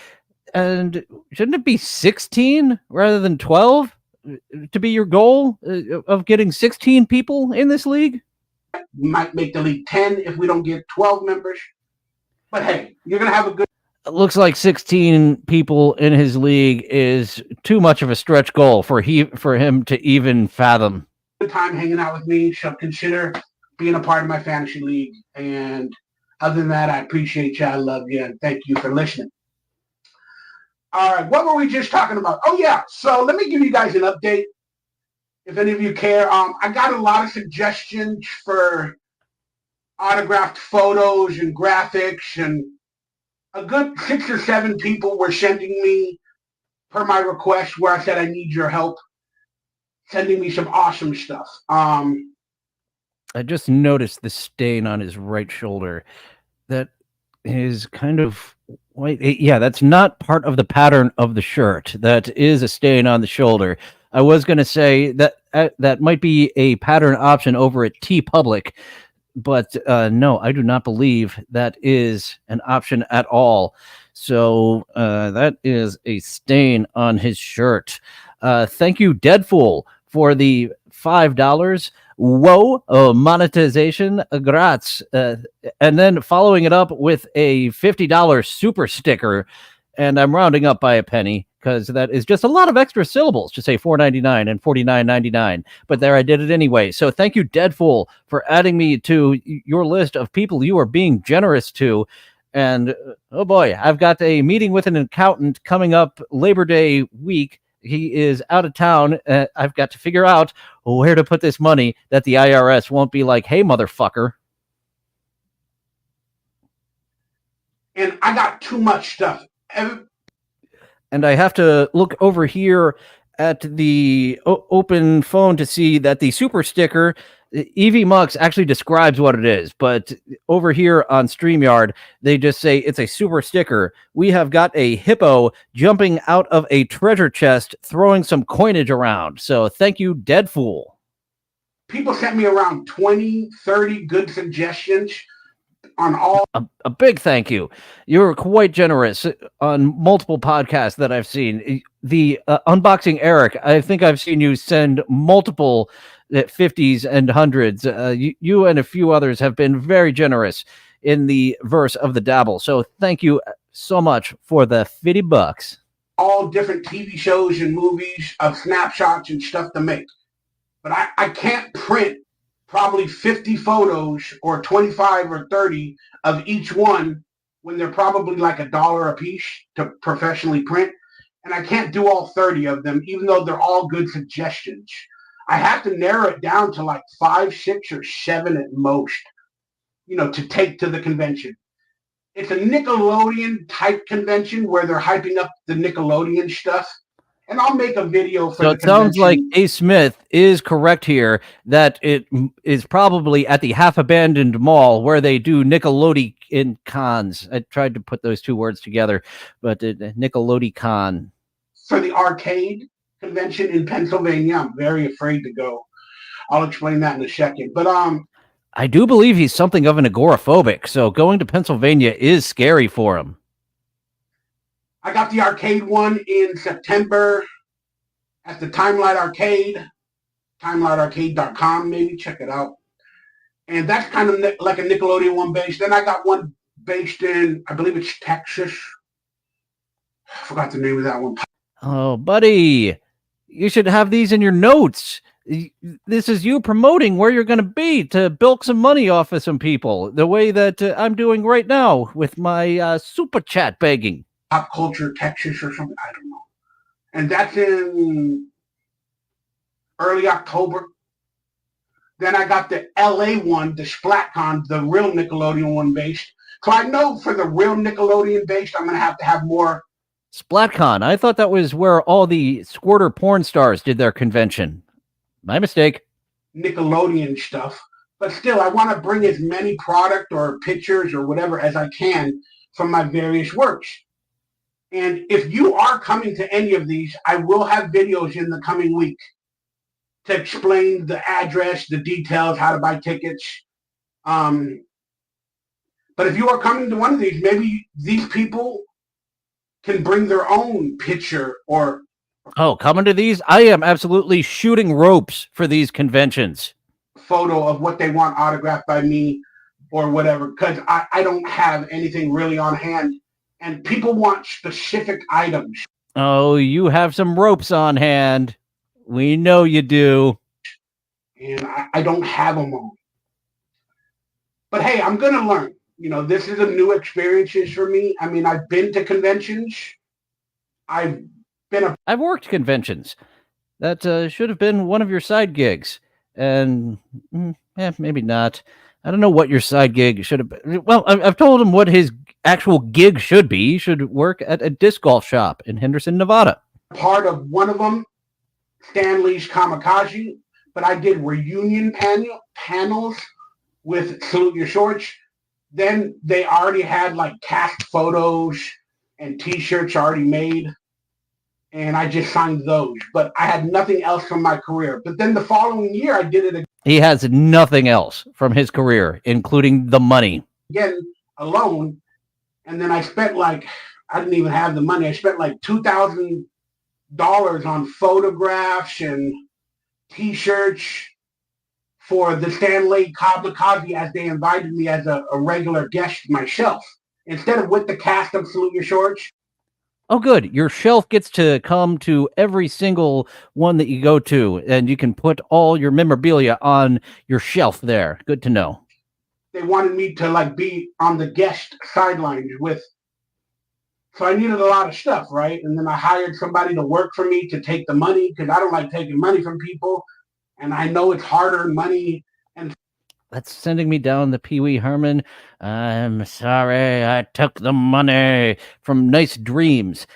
And shouldn't it be 16 rather than 12 to be your goal of getting 16 people in this league? We might make the league 10 if we don't get 12 members. But hey, you're going to have a good. It looks like 16 people in his league is too much of a stretch goal for him to even fathom. Time hanging out with me, so consider being a part of my fantasy league. And other than that, I appreciate you. I love you. And thank you for listening. All right, what were we just talking about? Oh, yeah. So let me give you guys an update, if any of you care. I got a lot of suggestions for autographed photos and graphics, and a good 6 or 7 people were sending me, per my request, where I said I need your help, sending me some awesome stuff. I just noticed the stain on his right shoulder. That is kind of white. Yeah, that's not part of the pattern of the shirt. That is a stain on the shoulder. I was going to say that that might be a pattern option over at TeePublic, but no, I do not believe that is an option at all. So that is a stain on his shirt. Thank you, Deadfool, for the $5. Whoa, monetization, grats. And then following it up with a $50 super sticker, and I'm rounding up by a penny because that is just a lot of extra syllables to say $4.99 and $49.99. But there, I did it anyway. So thank you, Deadfool, for adding me to your list of people you are being generous to. And oh boy, I've got a meeting with an accountant coming up Labor Day week. He is out of town. I've got to figure out where to put this money that the IRS won't be like, hey, motherfucker. And I got too much stuff. And I have to look over here at the open phone to see that the super sticker, Evie Mux actually describes what it is, but over here on StreamYard, they just say it's a super sticker. We have got a hippo jumping out of a treasure chest, throwing some coinage around. So thank you, Deadfool. People sent me around 20, 30 good suggestions on all. A big thank you. You're quite generous on multiple podcasts that I've seen. The Unboxing Eric, I think I've seen you send multiple 50s and 100s. You and a few others have been very generous in the verse of the dabble. So thank you so much for the $50. All different TV shows and movies of snapshots and stuff to make. But I can't print probably 50 photos or 25 or 30 of each one when they're probably like $1 a piece to professionally print. And I can't do all 30 of them, even though they're all good suggestions. I have to narrow it down to like 5, 6, or 7 at most, to take to the convention. It's a Nickelodeon type convention where they're hyping up the Nickelodeon stuff. And I'll make a video for so it sounds like A. Smith is correct here that it is probably at the half-abandoned mall where they do Nickelodeon cons. I tried to put those two words together, but Nickelodeon con. For the arcade convention in Pennsylvania, I'm very afraid to go. I'll explain that in a second. But I do believe he's something of an agoraphobic, so going to Pennsylvania is scary for him. I got the arcade one in September at the Timelight Arcade, timelightarcade.com, maybe. Check it out. And that's kind of like a Nickelodeon one based. Then I got one based in, I believe it's Texas. I forgot the name of that one. Oh, buddy, you should have these in your notes. This is you promoting where you're going to be to bilk some money off of some people, the way that I'm doing right now with my super chat begging. Pop Culture Texas or something, I don't know. And that's in early October. Then I got the LA one, the SplatCon, the real Nickelodeon one based. So I know for the real Nickelodeon based, I'm going to have more SplatCon. I thought that was where all the squirter porn stars did their convention. My mistake. Nickelodeon stuff. But still, I want to bring as many product or pictures or whatever as I can from my various works. And if you are coming to any of these, I will have videos in the coming week to explain the address, the details, how to buy tickets. But if you are coming to one of these, maybe these people can bring their own picture or... Oh, coming to these? I am absolutely shooting ropes for these conventions. Photo of what they want autographed by me or whatever, because I don't have anything really on hand. And people want specific items. Oh, you have some ropes on hand. We know you do. And I don't have them all. But hey, I'm going to learn. You know, this is a new experience for me. I mean, I've been to conventions. I've worked conventions. That should have been one of your side gigs. And maybe not. I don't know what your side gig should have been. Well, I've told him what his actual gig should be. He should work at a disc golf shop in Henderson, Nevada. Part of one of them, Stanley's Kamikaze, but I did reunion panels with Salute Your Shorts. Then they already had like cast photos and t-shirts already made. And I just signed those, but I had nothing else from my career. But then the following year, I did it again. He has nothing else from his career, including the money. Again, alone. And then I spent I didn't even have the money. I spent like $2,000 on photographs and t-shirts for the Stanley Kamikaze as they invited me as a regular guest myself. Instead of with the cast of Salute Your Shorts. Oh, good. Your shelf gets to come to every single one that you go to, and you can put all your memorabilia on your shelf there. Good to know. They wanted me to be on the guest sidelines with, so I needed a lot of stuff, right? And then I hired somebody to work for me to take the money because I don't like taking money from people, and I know it's hard-earned money. And that's sending me down the Pee Wee Herman. I'm sorry, I took the money from Nice Dreams.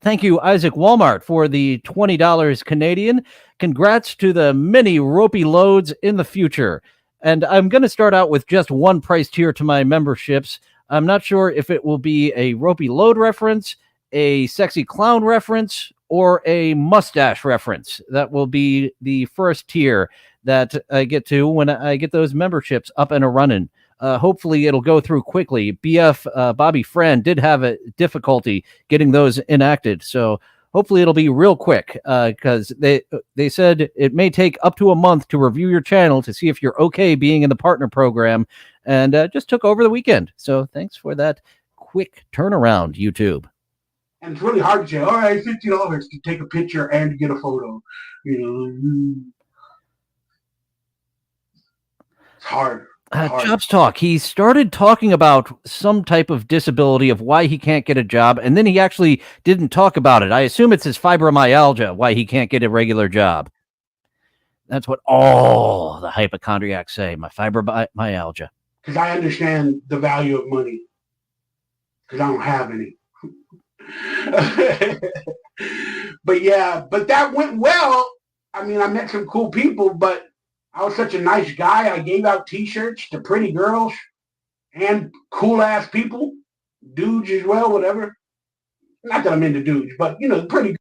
Thank you, Isaac Walmart, for the $20 Canadian. Congrats to the many ropey loads in the future. And I'm going to start out with just one price tier to my memberships. I'm not sure if it will be a ropey load reference, a sexy clown reference, or a mustache reference. That will be the first tier that I get to when I get those memberships up and a running. Hopefully it'll go through quickly. BF Bobby Friend did have a difficulty getting those enacted, so hopefully it'll be real quick because they said it may take up to a month to review your channel to see if you're okay being in the partner program, and just took over the weekend. So thanks for that quick turnaround, YouTube. And it's really hard to say, all right, $50 to take a picture and get a photo. You know, it's hard. Jobs Talk. He started talking about some type of disability of why he can't get a job, and then he actually didn't talk about it. I assume it's his fibromyalgia, why he can't get a regular job. That's what all the hypochondriacs say, my fibromyalgia. Because I understand the value of money. Because I don't have any. But yeah, but that went well. I mean, I met some cool people, but I was such a nice guy. I gave out t-shirts to pretty girls and cool ass people, dudes as well, whatever. Not that I'm into dudes, but pretty.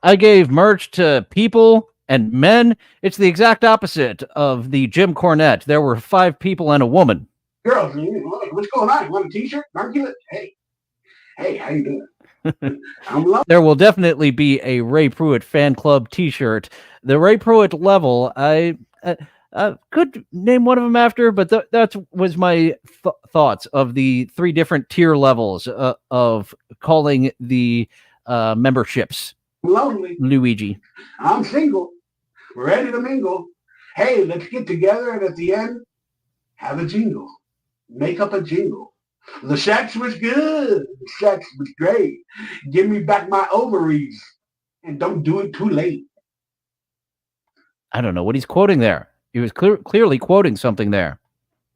I gave merch to people and men. It's the exact opposite of the Jim Cornette. There were 5 people and a woman. Girls, what's going on? You want a t-shirt? Hey, how you doing? There will definitely be a Ray Pruitt fan club t-shirt. The Ray Pruitt level, I could name one of them after, but that was my thoughts of the 3 different tier levels of calling the memberships. Lonely. Luigi. I'm single. Ready to mingle. Hey, let's get together and at the end, have a jingle. Make up a jingle. The sex was good. The sex was great. Give me back my ovaries. And don't do it too late. I don't know what he's quoting there. He was clearly quoting something there.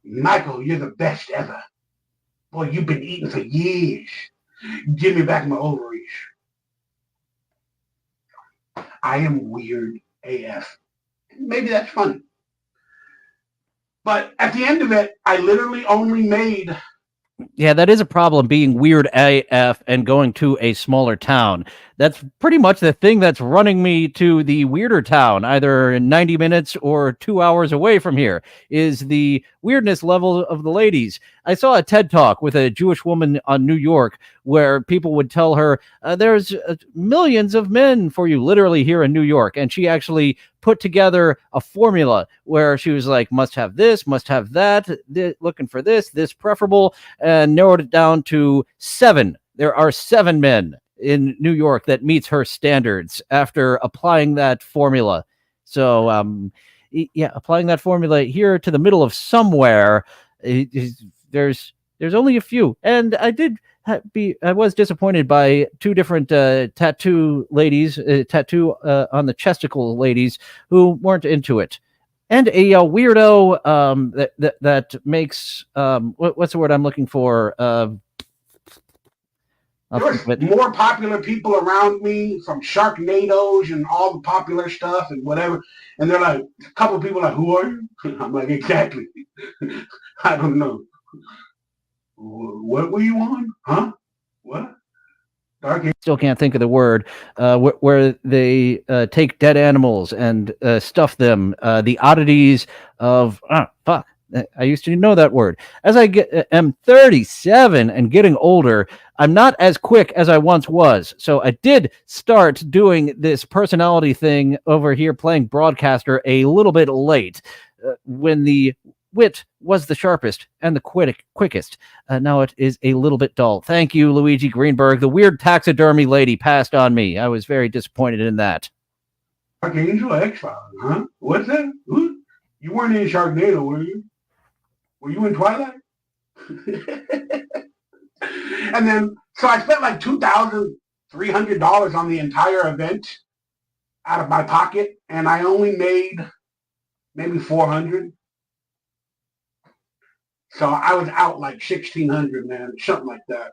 Michael, you're the best ever. Boy, you've been eating for years. Give me back my ovaries. I am weird AF. Maybe that's funny. But at the end of it, I literally only made... Yeah, that is a problem, being weird AF and going to a smaller town. That's pretty much the thing that's running me to the weirder town, either 90 minutes or 2 hours away from here, is the weirdness level of the ladies. I saw a TED Talk with a Jewish woman on New York where people would tell her, there's millions of men for you, literally here in New York. And she actually put together a formula where she was like, must have this, must have that, looking for this preferable, and narrowed it down to 7. There are 7 men in New York that meets her standards after applying that formula. So, yeah, applying that formula here to the middle of somewhere, there's only a few. And I was disappointed by 2 different tattoo ladies, tattoo on the chesticle ladies, who weren't into it. And a weirdo that makes what's the word I'm looking for? There was more popular people around me, from Sharknadoes and all the popular stuff and whatever. And they're like, a couple of people are like, who are you? I'm like, exactly. I don't know. What were you on? Huh? What? Still can't think of the word, where they take dead animals and stuff them. The oddities of, fuck. I used to know that word. As I am 37 and getting older, I'm not as quick as I once was. So I did start doing this personality thing over here, playing broadcaster, a little bit late, when the wit was the sharpest and the quickest. Now it is a little bit dull. Thank you, Luigi Greenberg. The weird taxidermy lady passed on me. I was very disappointed in that. Archangel X-Files, huh? What's that? Who? You weren't in Sharknado, were you? Were you in Twilight? And then, so I spent like $2,300 on the entire event out of my pocket, and I only made maybe $400. So I was out like $1,600, man, something like that.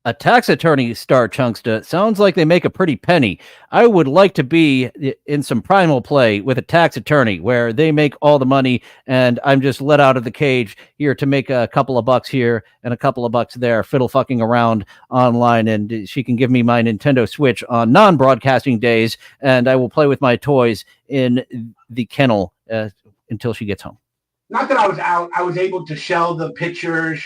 A tax attorney, Star Chunksta, sounds like they make a pretty penny. I would like to be in some primal play with a tax attorney where they make all the money and I'm just let out of the cage here to make a couple of bucks here and a couple of bucks there, fiddle fucking around online, and she can give me my Nintendo Switch on non-broadcasting days, and I will play with my toys in the kennel until she gets home. Not that I was out. I was able to sell the pictures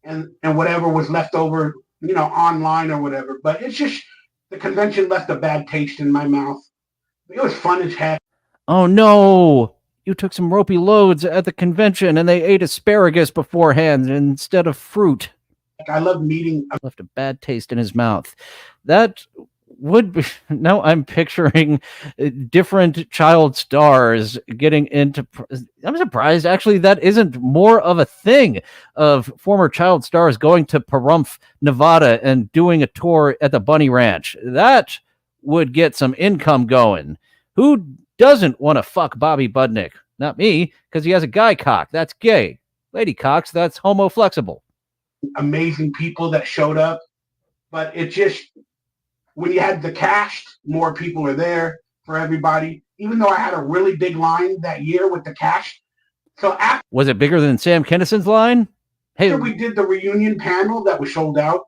and whatever was left over, you know, online or whatever. But it's just, the convention left a bad taste in my mouth. It was fun as heck. Oh, no. You took some ropey loads at the convention and they ate asparagus beforehand instead of fruit. I love meeting. Left a bad taste in his mouth. That would be... Now I'm picturing different child stars getting into... I'm surprised, actually, that isn't more of a thing of former child stars going to Pahrump, Nevada, and doing a tour at the Bunny Ranch. That would get some income going. Who doesn't want to fuck Bobby Budnick? Not me, because he has a guy cock. That's gay. Lady cocks, that's homo flexible. Amazing people that showed up. But it just... When you had the cast, more people are there for everybody. Even though I had a really big line that year with the cast. So after... Was it bigger than Sam Kinnison's line? Hey, we did the reunion panel that was sold out.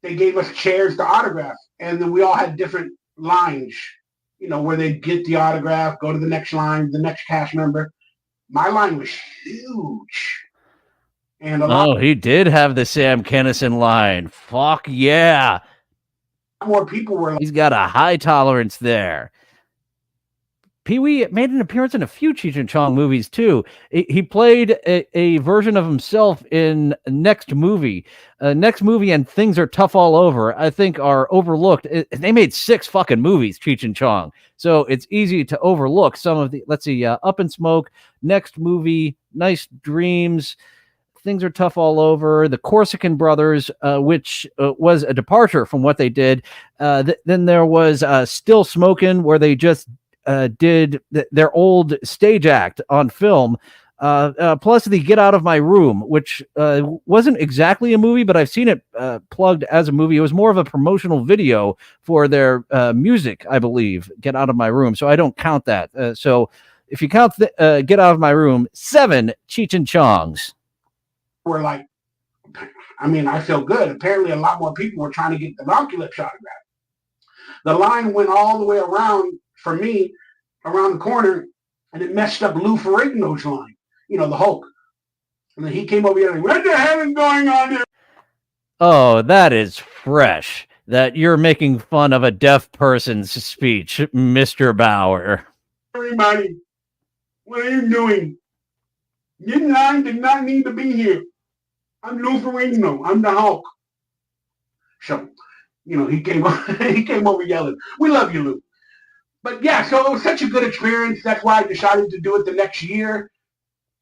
They gave us chairs to autograph. And then we all had different lines, you know, where they'd get the autograph, go to the next line, the next cast member. My line was huge. And he did have the Sam Kinison line. Fuck yeah. More people were. He's got a high tolerance there. Pee-wee made an appearance in a few Cheech and Chong movies too. He played a version of himself in Next Movie. Next Movie and Things Are Tough All Over, I think, are overlooked. They made 6 fucking movies, Cheech and Chong. So it's easy to overlook some of the, let's see, Up in Smoke, Next Movie, Nice Dreams, Things Are Tough All Over, the Corsican Brothers, which was a departure from what they did. Then there was Still Smokin', where they just did their old stage act on film. plus the Get Out of My Room, which wasn't exactly a movie, but I've seen it plugged as a movie. It was more of a promotional video for their music, I believe, Get Out of My Room. So I don't count that. So if you count Get Out of My Room, 7 Cheech and Chongs. We're like, I mean, I feel good. Apparently, a lot more people were trying to get the Oculus autograph. The line went all the way around, for me, around the corner, and it messed up Lou Ferrigno's line, you know, the Hulk. And then he came over here like, what the hell is going on here? Oh, that is fresh. That you're making fun of a deaf person's speech, Mr. Bauer. Everybody, what are you doing? This line did not need to be here. I'm Lou Ferrigno. I'm the Hulk. So, you know, he came over yelling, we love you, Lou. But yeah, so it was such a good experience. That's why I decided to do it the next year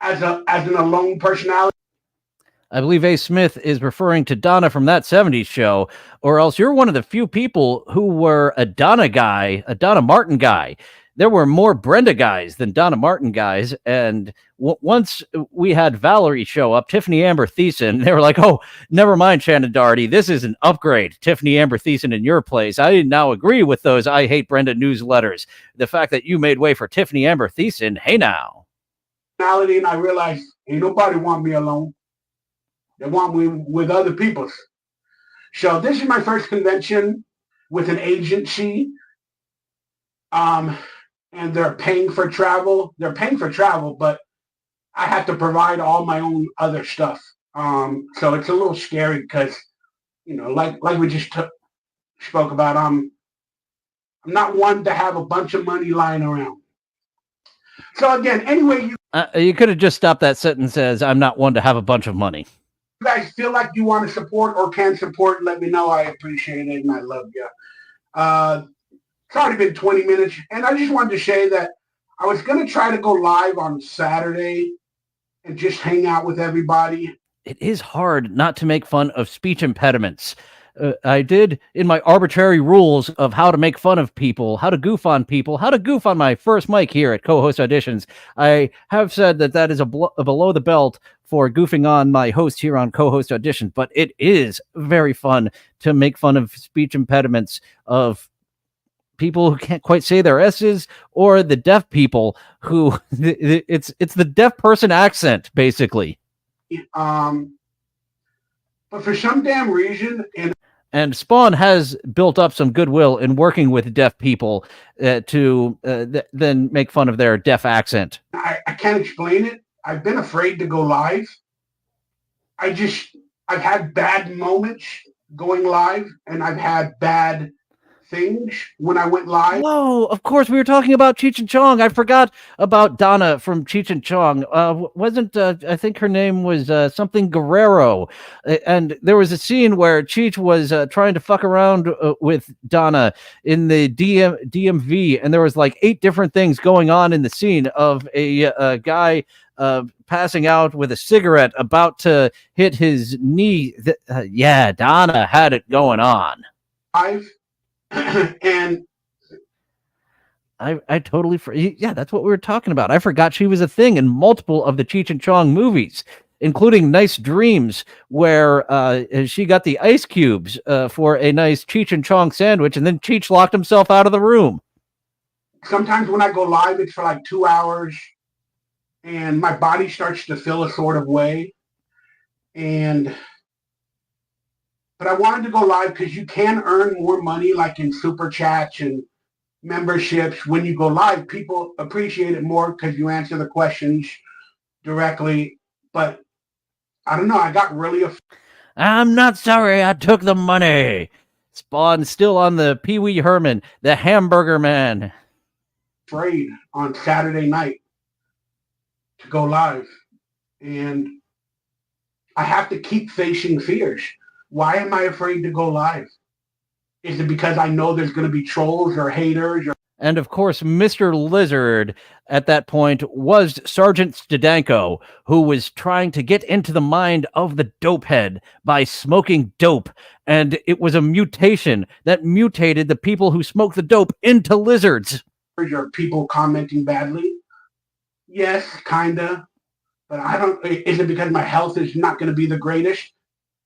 as an alone personality. I believe A. Smith is referring to Donna from That 70s Show, or else you're one of the few people who were a Donna guy, a Donna Martin guy. There were more Brenda guys than Donna Martin guys. And once we had Valerie show up, Tiffany Amber Thiessen, they were like, oh, never mind, Shannon Doherty. This is an upgrade. Tiffany Amber Thiessen in your place. I now agree with those I Hate Brenda newsletters. The fact that you made way for Tiffany Amber Thiessen, hey now. And I realized, ain't nobody want me alone. They want me with other people. So this is my first convention with an agency. And they're paying for travel. They're paying for travel, but I have to provide all my own other stuff. So it's a little scary because, you know, like we just spoke about, I'm not one to have a bunch of money lying around. So again, anyway, you could have just stopped that sentence as I'm not one to have a bunch of money. You guys feel like you want to support or can support, let me know. I appreciate it and I love you. It's already been 20 minutes, and I just wanted to say that I was going to try to go live on Saturday and just hang out with everybody. It is hard not to make fun of speech impediments. I did in my arbitrary rules of how to make fun of people, how to goof on people, how to goof on my first mic here at Cohost Auditions. I have said that is a below the belt for goofing on my host here on Cohost Audition, but it is very fun to make fun of speech impediments of people who can't quite say their S's, or the deaf people who it's the deaf person accent, basically. But for some damn reason, and Spawn has built up some goodwill in working with deaf people to then make fun of their deaf accent. I can't explain it. I've been afraid to go live. I've had bad moments going live, and I've had bad things when I went live. Whoa, of course, we were talking about Cheech and Chong. I forgot about Donna from Cheech and Chong. I think her name was something Guerrero. And there was a scene where Cheech was trying to fuck around with Donna in the DMV, and there was like 8 different things going on in the scene of a guy passing out with a cigarette about to hit his knee. Yeah, Donna had it going on. And I totally yeah, that's what we were talking about. I forgot she was a thing in multiple of the Cheech and Chong movies, including Nice Dreams, where she got the ice cubes for a nice Cheech and Chong sandwich, and then Cheech locked himself out of the room. Sometimes when I go live, it's for like 2 hours, and my body starts to feel a sort of way. But I wanted to go live because you can earn more money, like in super chats and memberships. When you go live, people appreciate it more because you answer the questions directly. But I don't know. I got really I'm not sorry I took the money. Spawn still on the Pee Wee Herman, the Hamburger Man. afraid on Saturday night to go live. And I have to keep facing fears. Why am I afraid to go live? Is it because I know there's going to be trolls or haters? And of course, Mr. Lizard at that point was Sergeant Stadenko, who was trying to get into the mind of the dope head by smoking dope. And it was a mutation that mutated the people who smoke the dope into lizards. Or people commenting badly? Yes, kinda. But I don't, is it because my health is not going to be the greatest?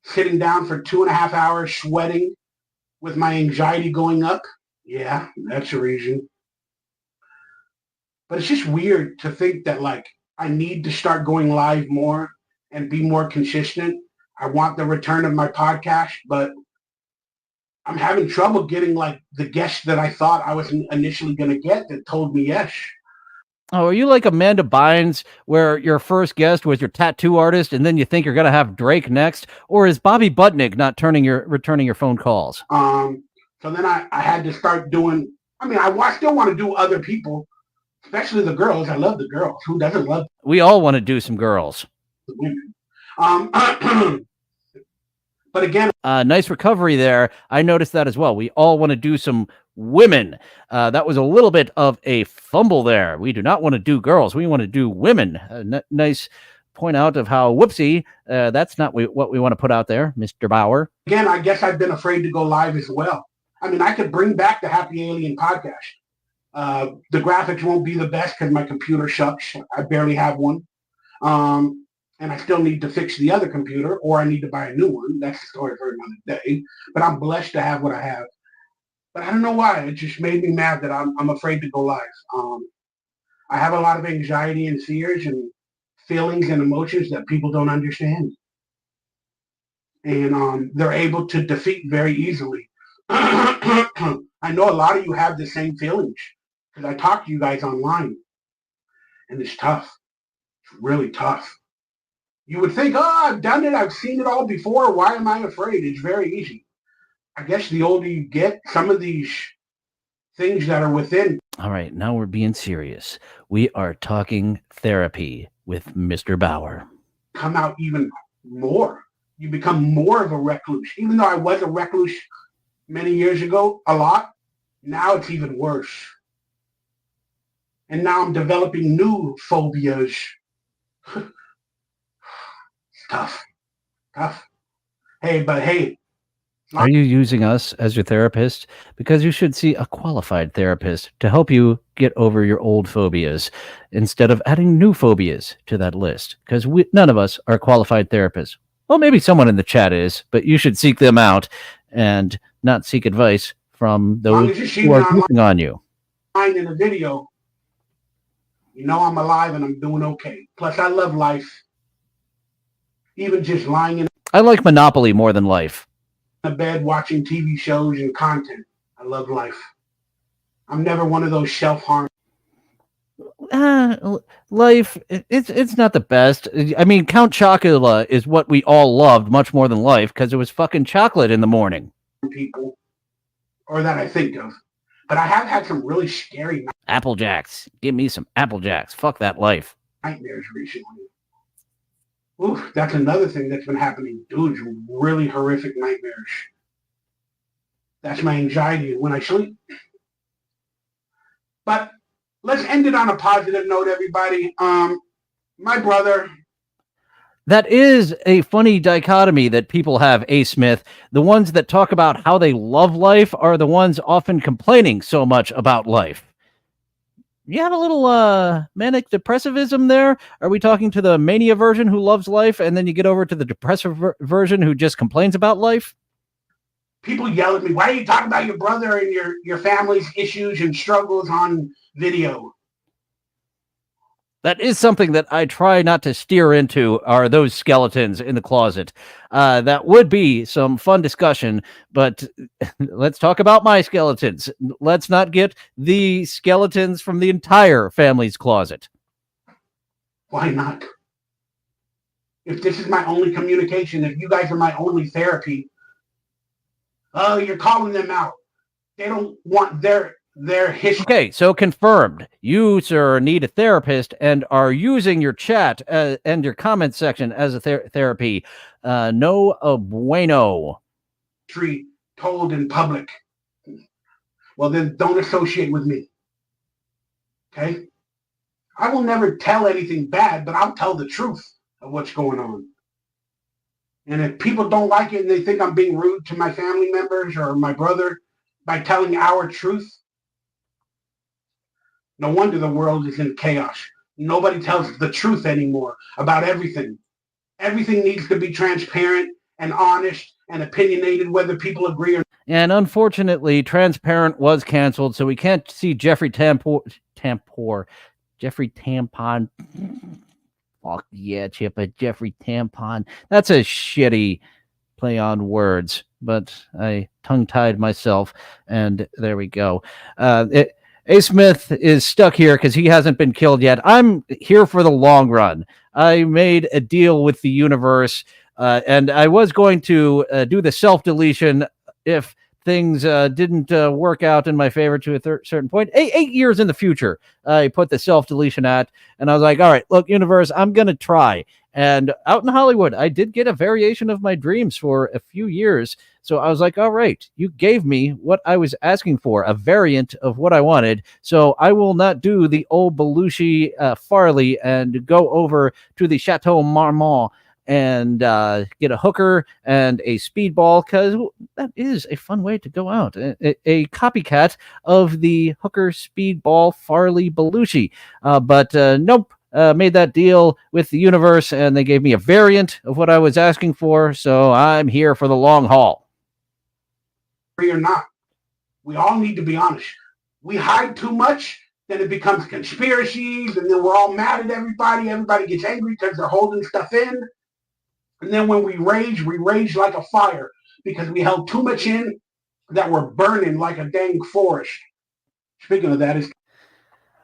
Sitting down for 2.5 hours, sweating with my anxiety going up? Yeah, that's a reason. But it's just weird to think that like I need to start going live more and be more consistent. I want the return of my podcast, but I'm having trouble getting like the guests that I thought I was initially going to get that told me yes. Oh, are you like Amanda Bynes, where your first guest was your tattoo artist, and then you think you're gonna have Drake next? Or is Bobby Butnick not returning your phone calls? So then I had to start doing. I mean, I still want to do other people, especially the girls. I love the girls. Who doesn't love We all want to do some girls. the women? But again, Nice recovery there. I noticed that as well. We all want to do some women. That was a little bit of a fumble there. We do not want to do girls. We want to do women. Nice point out of how whoopsie. That's not what we want to put out there, Mr. Bauer. again, I guess I've been afraid to go live as well. I mean, I could bring back the Happy Alien podcast. The graphics won't be the best because my computer sucks. I barely have one. And I still need to fix the other computer, or I need to buy a new one. That's the story for another day. But I'm blessed to have what I have. But I don't know why. It just made me mad that I'm afraid to go live. I have a lot of anxiety and fears and feelings and emotions that people don't understand. And they're able to defeat very easily. I know a lot of you have the same feelings because I talk to you guys online. And it's tough. It's really tough. You would think, oh, I've done it. I've seen it all before. Why am I afraid? It's very easy. I guess the older you get, some of these things that are within. All right, now we're being serious. We are talking therapy with Mr. Bauer. Come out even more. You become more of a recluse. Even though I was a recluse many years ago, a lot, now it's even worse. And now I'm developing new phobias. Tough. Hey. Are you using us as your therapist? Because you should see a qualified therapist to help you get over your old phobias instead of adding new phobias to that list. Because none of us are qualified therapists. Well, maybe someone in the chat is, but you should seek them out and not seek advice from those who are working on you. In a video, you know I'm alive and I'm doing okay. Plus, I love life. Even just lying in I like Monopoly more than life. a bed watching TV shows and content. I love life. I'm never one of those self-harm. Life, it's not the best. I mean, Count Chocula is what we all loved much more than life because it was fucking chocolate in the morning. People, or that I think of. But I have had some really scary Apple Jacks. Give me some Apple Jacks. Fuck that life. nightmares recently. Oof, that's another thing that's been happening. Dude, really horrific nightmares. That's my anxiety when I sleep. But let's end it on a positive note, everybody. My brother. That is a funny dichotomy that people have, A. Smith. The ones that talk about how they love life are the ones often complaining so much about life. You have a little manic depressivism there. Are we talking to the mania version who loves life, and then you get over to the depressive version who just complains about life? People yell at me, why are you talking about your brother and your family's issues and struggles on video? That is something that I try not to steer into, are those skeletons in the closet. That would be some fun discussion, but let's talk about my skeletons. Let's not get the skeletons from the entire family's closet. Why not? If this is my only communication, if you guys are my only therapy, oh, you're calling them out. They don't want their history. Okay, so confirmed. You, sir, need a therapist and are using your chat and your comment section as a therapy. No bueno. Told in public. Well, then don't associate with me. Okay? I will never tell anything bad, but I'll tell the truth of what's going on. And if people don't like it and they think I'm being rude to my family members or my brother by telling our truth, no wonder the world is in chaos. Nobody tells the truth anymore about everything. Everything needs to be transparent and honest and opinionated, whether people agree or not. And unfortunately, Transparent was canceled, so we can't see Jeffrey Jeffrey Tampon. Fuck yeah, Chippa, Jeffrey Tampon. That's a shitty play on words, but I tongue-tied myself, and there we go. A. Smith is stuck here because he hasn't been killed yet. I'm here for the long run. I made a deal with the universe, and I was going to do the self-deletion if things didn't work out in my favor to a certain point. 8 years in the future, I put the self-deletion at, and I was like, all right, look, universe, I'm going to try. And out in Hollywood, I did get a variation of my dreams for a few years. So I was like, all right, you gave me what I was asking for, a variant of what I wanted. So I will not do the old Belushi Farley and go over to the Chateau Marmont and get a hooker and a speedball, because that is a fun way to go out. A copycat of the hooker speedball Farley Belushi. But nope. Made that deal with the universe, and they gave me a variant of what I was asking for, so I'm here for the long haul. Or not. We all need to be honest. We hide too much, then it becomes conspiracies, and then we're all mad at everybody. Everybody gets angry because they're holding stuff in. And then when we rage like a fire because we held too much in that we're burning like a dang forest. Speaking of that, is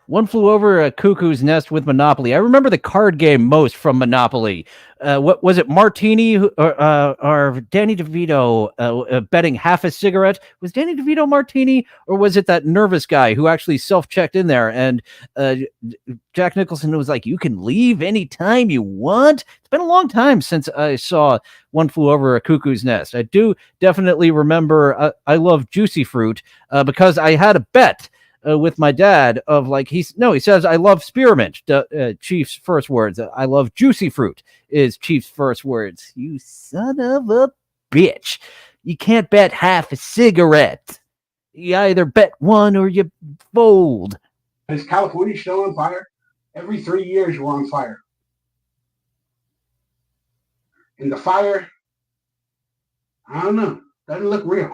One Flew Over a Cuckoo's Nest with Monopoly. I remember the card game most from Monopoly. What was it, Martini or Danny DeVito betting half a cigarette? Was Danny DeVito Martini, or was it that nervous guy who actually self-checked in there? And Jack Nicholson was like, you can leave anytime you want. It's been a long time since I saw One Flew Over a Cuckoo's Nest. I do definitely remember I love Juicy Fruit because I had a bet with my dad of like, he says, I love spearmint. Chief's first words. I love Juicy Fruit is Chief's first words. You son of a bitch. You can't bet half a cigarette. You either bet one or you fold. Is California still on fire? Every 3 years we're on fire. And the fire, I don't know, doesn't look real.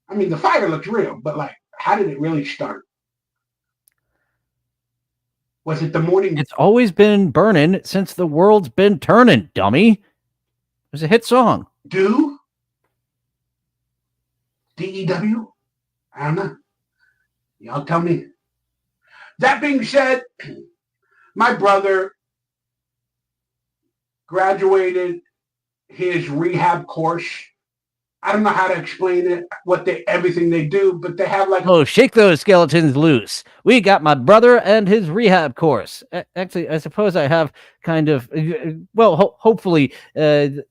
I mean, the fire looks real, but like, how did it really start? Was it the morning? It's always been burning since the world's been turning, dummy. It was a hit song. DEW? DEW? I don't know. Y'all tell me. That being said, my brother graduated his rehab course. I don't know how to explain it, everything they do, but they have like... Oh, shake those skeletons loose. We got my brother and his rehab course. Actually, I suppose I have kind of, well, hopefully I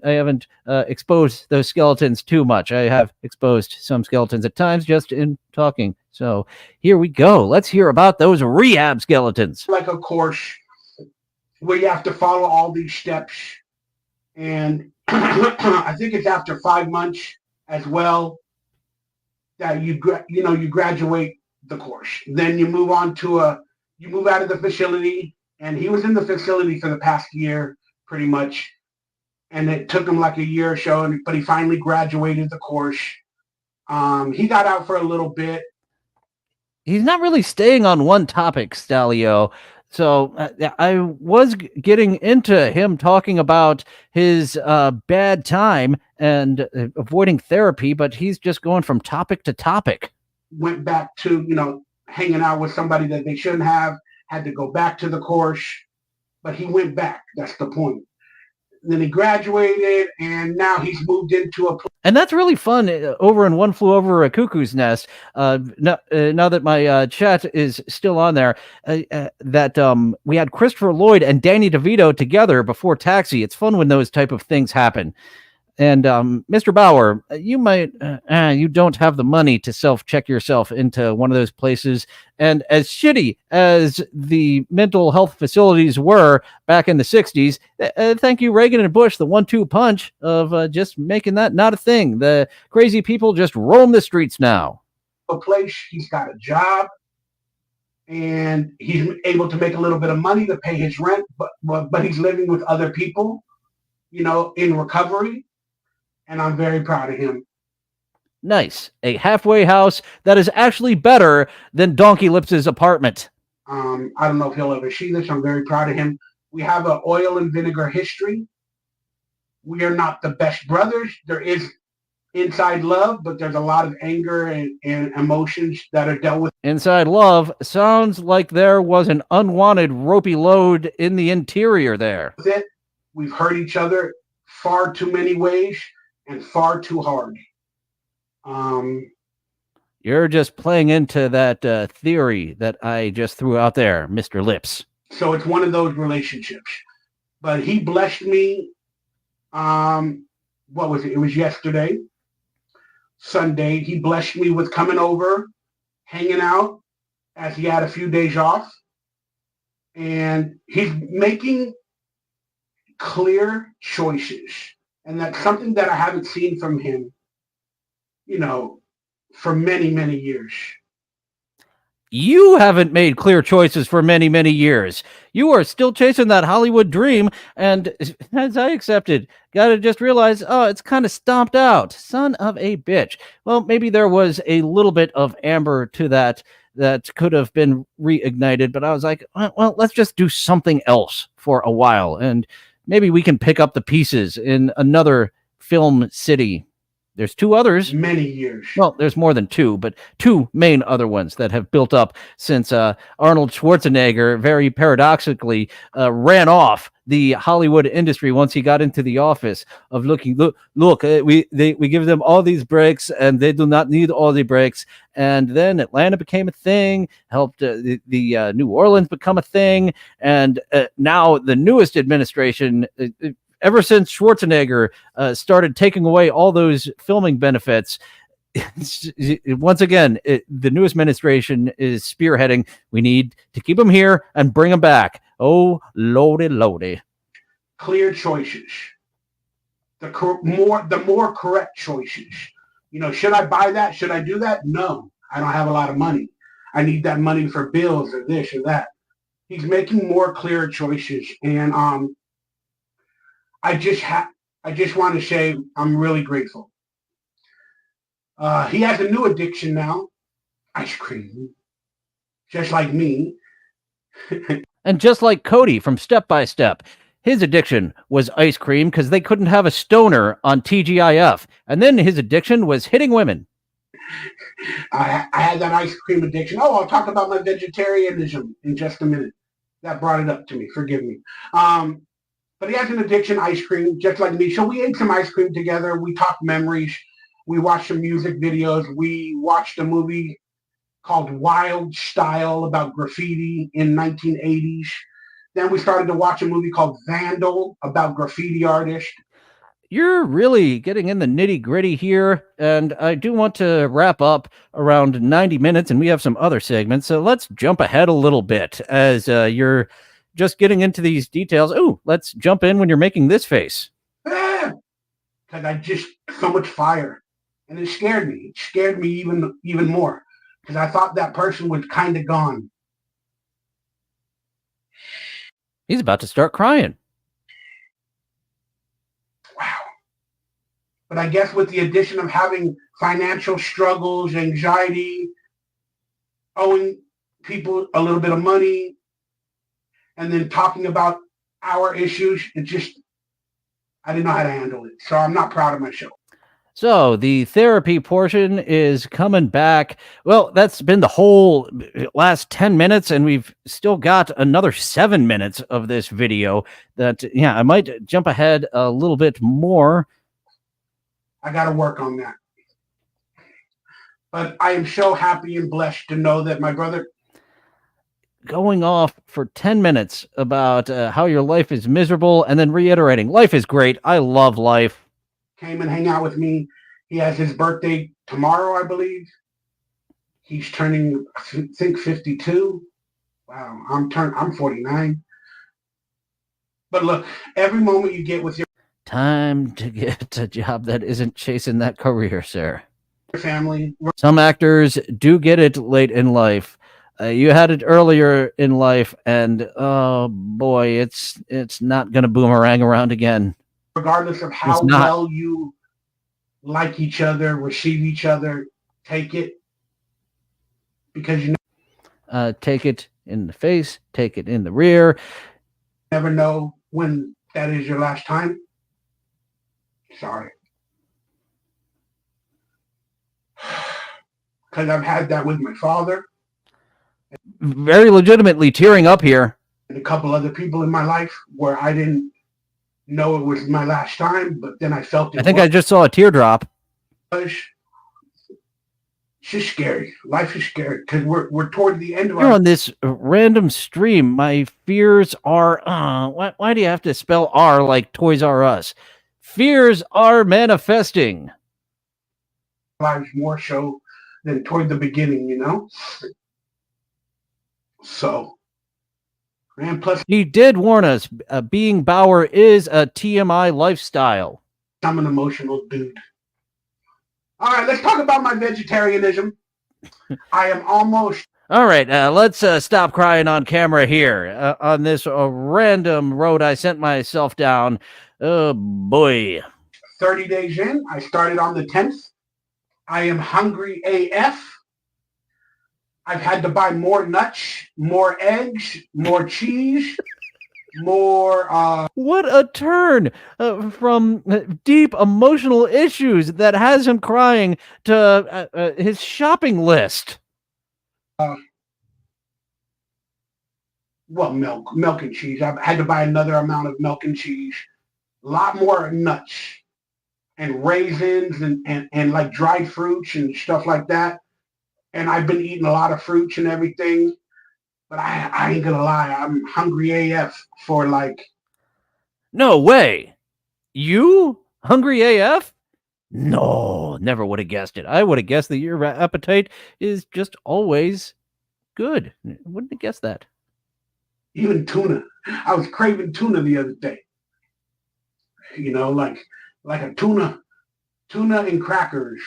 haven't exposed those skeletons too much. I have exposed some skeletons at times just in talking. So here we go. Let's hear about those rehab skeletons. Like a course where you have to follow all these steps, and I think it's after 5 months as well that you graduate the course. Then you move on to you move out of the facility, and he was in the facility for the past year pretty much, and it took him like a year or so, but he finally graduated the course. He got out for a little bit. He's not really staying on one topic, Stalio. So I was getting into him talking about his bad time and avoiding therapy, but he's just going from topic to topic. Went back to, hanging out with somebody that they shouldn't have, had to go back to the course, but he went back. That's the point. And then he graduated, and now he's moved into a... And that's really fun over in One Flew Over a Cuckoo's Nest. Now that my chat is still on there, that we had Christopher Lloyd and Danny DeVito together before Taxi. It's fun when those type of things happen. And Mr. Bauer, you might, you don't have the money to self-check yourself into one of those places. And as shitty as the mental health facilities were back in the 60s, thank you, Reagan and Bush, the 1-2 punch of just making that not a thing. The crazy people just roam the streets now. A place, he's got a job, and he's able to make a little bit of money to pay his rent, but he's living with other people, in recovery, and I'm very proud of him. Nice. A halfway house that is actually better than Donkey Lips' apartment. I don't know if he'll ever see this. I'm very proud of him. We have an oil and vinegar history. We are not the best brothers. There is inside love, but there's a lot of anger and emotions that are dealt with. Inside love sounds like there was an unwanted ropey load in the interior there. We've hurt each other far too many ways and far too hard. You're just playing into that theory that I just threw out there, Mr. Lips. So it's one of those relationships. But he blessed me. What was it? It was yesterday, Sunday. He blessed me with coming over, hanging out, as he had a few days off. And he's making clear choices. And that's something that I haven't seen from him, for many, many years. You haven't made clear choices for many, many years. You are still chasing that Hollywood dream, and as I accepted, gotta just realize, it's kind of stomped out. Son of a bitch. Well, maybe there was a little bit of amber to that could have been reignited, but I was like, well, let's just do something else for a while, and maybe we can pick up the pieces in another film city. There's two others. Many years. Well, there's more than two, but two main other ones that have built up since Arnold Schwarzenegger, very paradoxically, ran off the Hollywood industry once he got into the office of look, we give them all these breaks and they do not need all the breaks. And then Atlanta became a thing, helped the New Orleans become a thing. And now the newest administration, ever since Schwarzenegger started taking away all those filming benefits, once again, the new administration is spearheading. We need to keep them here and bring them back. Oh, lordy. Clear choices. The more correct choices. Should I buy that? Should I do that? No, I don't have a lot of money. I need that money for bills or this or that. He's making more clear choices, and I just want to say I'm really grateful. He has a new addiction now, ice cream, just like me. And just like Cody from Step by Step, his addiction was ice cream because they couldn't have a stoner on TGIF. And then his addiction was hitting women. I had that ice cream addiction. Oh, I'll talk about my vegetarianism in just a minute. That brought it up to me. Forgive me. But he has an addiction, ice cream, just like me. So we ate some ice cream together. We talked memories. We watched some music videos. We watched a movie called Wild Style about graffiti in 1980s. Then we started to watch a movie called Vandal about graffiti artists. You're really getting in the nitty gritty here, and I do want to wrap up around 90 minutes, and we have some other segments. So let's jump ahead a little bit as you're just getting into these details. Ooh, let's jump in when you're making this face. Because I just so much fire, and it scared me. It scared me even more because I thought that person was kind of gone. He's about to start crying. Wow. But I guess with the addition of having financial struggles, anxiety, owing people a little bit of money, and then talking about our issues, I didn't know how to handle it. So I'm not proud of myself. So the therapy portion is coming back. Well, that's been the whole last 10 minutes, and we've still got another 7 minutes of this video that, I might jump ahead a little bit more. I got to work on that. But I am so happy and blessed to know that my brother... Going off for 10 minutes about how your life is miserable and then reiterating, life is great. I love life. Came and hang out with me. He has his birthday tomorrow, I believe. He's turning, I think, 52. Wow, I'm 49. But look, every moment you get with your time to get a job that isn't chasing that career, sir. Family. Some actors do get it late in life. You had it earlier in life, and oh boy, it's not going to boomerang around again. Regardless of how well you like each other, receive each other, take it. Because you take it in the face, take it in the rear. Never know when that is your last time. Sorry. Because I've had that with my father. Very legitimately tearing up here. And a couple other people in my life where I didn't know it was my last time, but then I felt it. I think I just saw a teardrop. It's just scary. Life is scary because we're toward the end of Here on this random stream, my fears are why do you have to spell R like Toys R Us? Fears are manifesting. Lives more so than toward the beginning, you know? So, and plus, he did warn us, being Bauer is a TMI lifestyle. I'm an emotional dude. All right, let's talk about my vegetarianism. I am almost... All right, let's stop crying on camera here on this random road I sent myself down. Oh, boy. 30 days in. I started on the 10th. I am hungry AF. I've had to buy more nuts, more eggs, more cheese, more... What a turn from deep emotional issues that has him crying to his shopping list. Well, milk and cheese. I've had to buy another amount of milk and cheese. A lot more nuts and raisins and like dried fruits and stuff like that. And I've been eating a lot of fruits and everything. But I ain't gonna lie, I'm hungry AF for like... No way. You? Hungry AF? No, never would have guessed it. I would have guessed that your appetite is just always good. Wouldn't have guessed that. Even tuna. I was craving tuna the other day. You know, like a tuna and crackers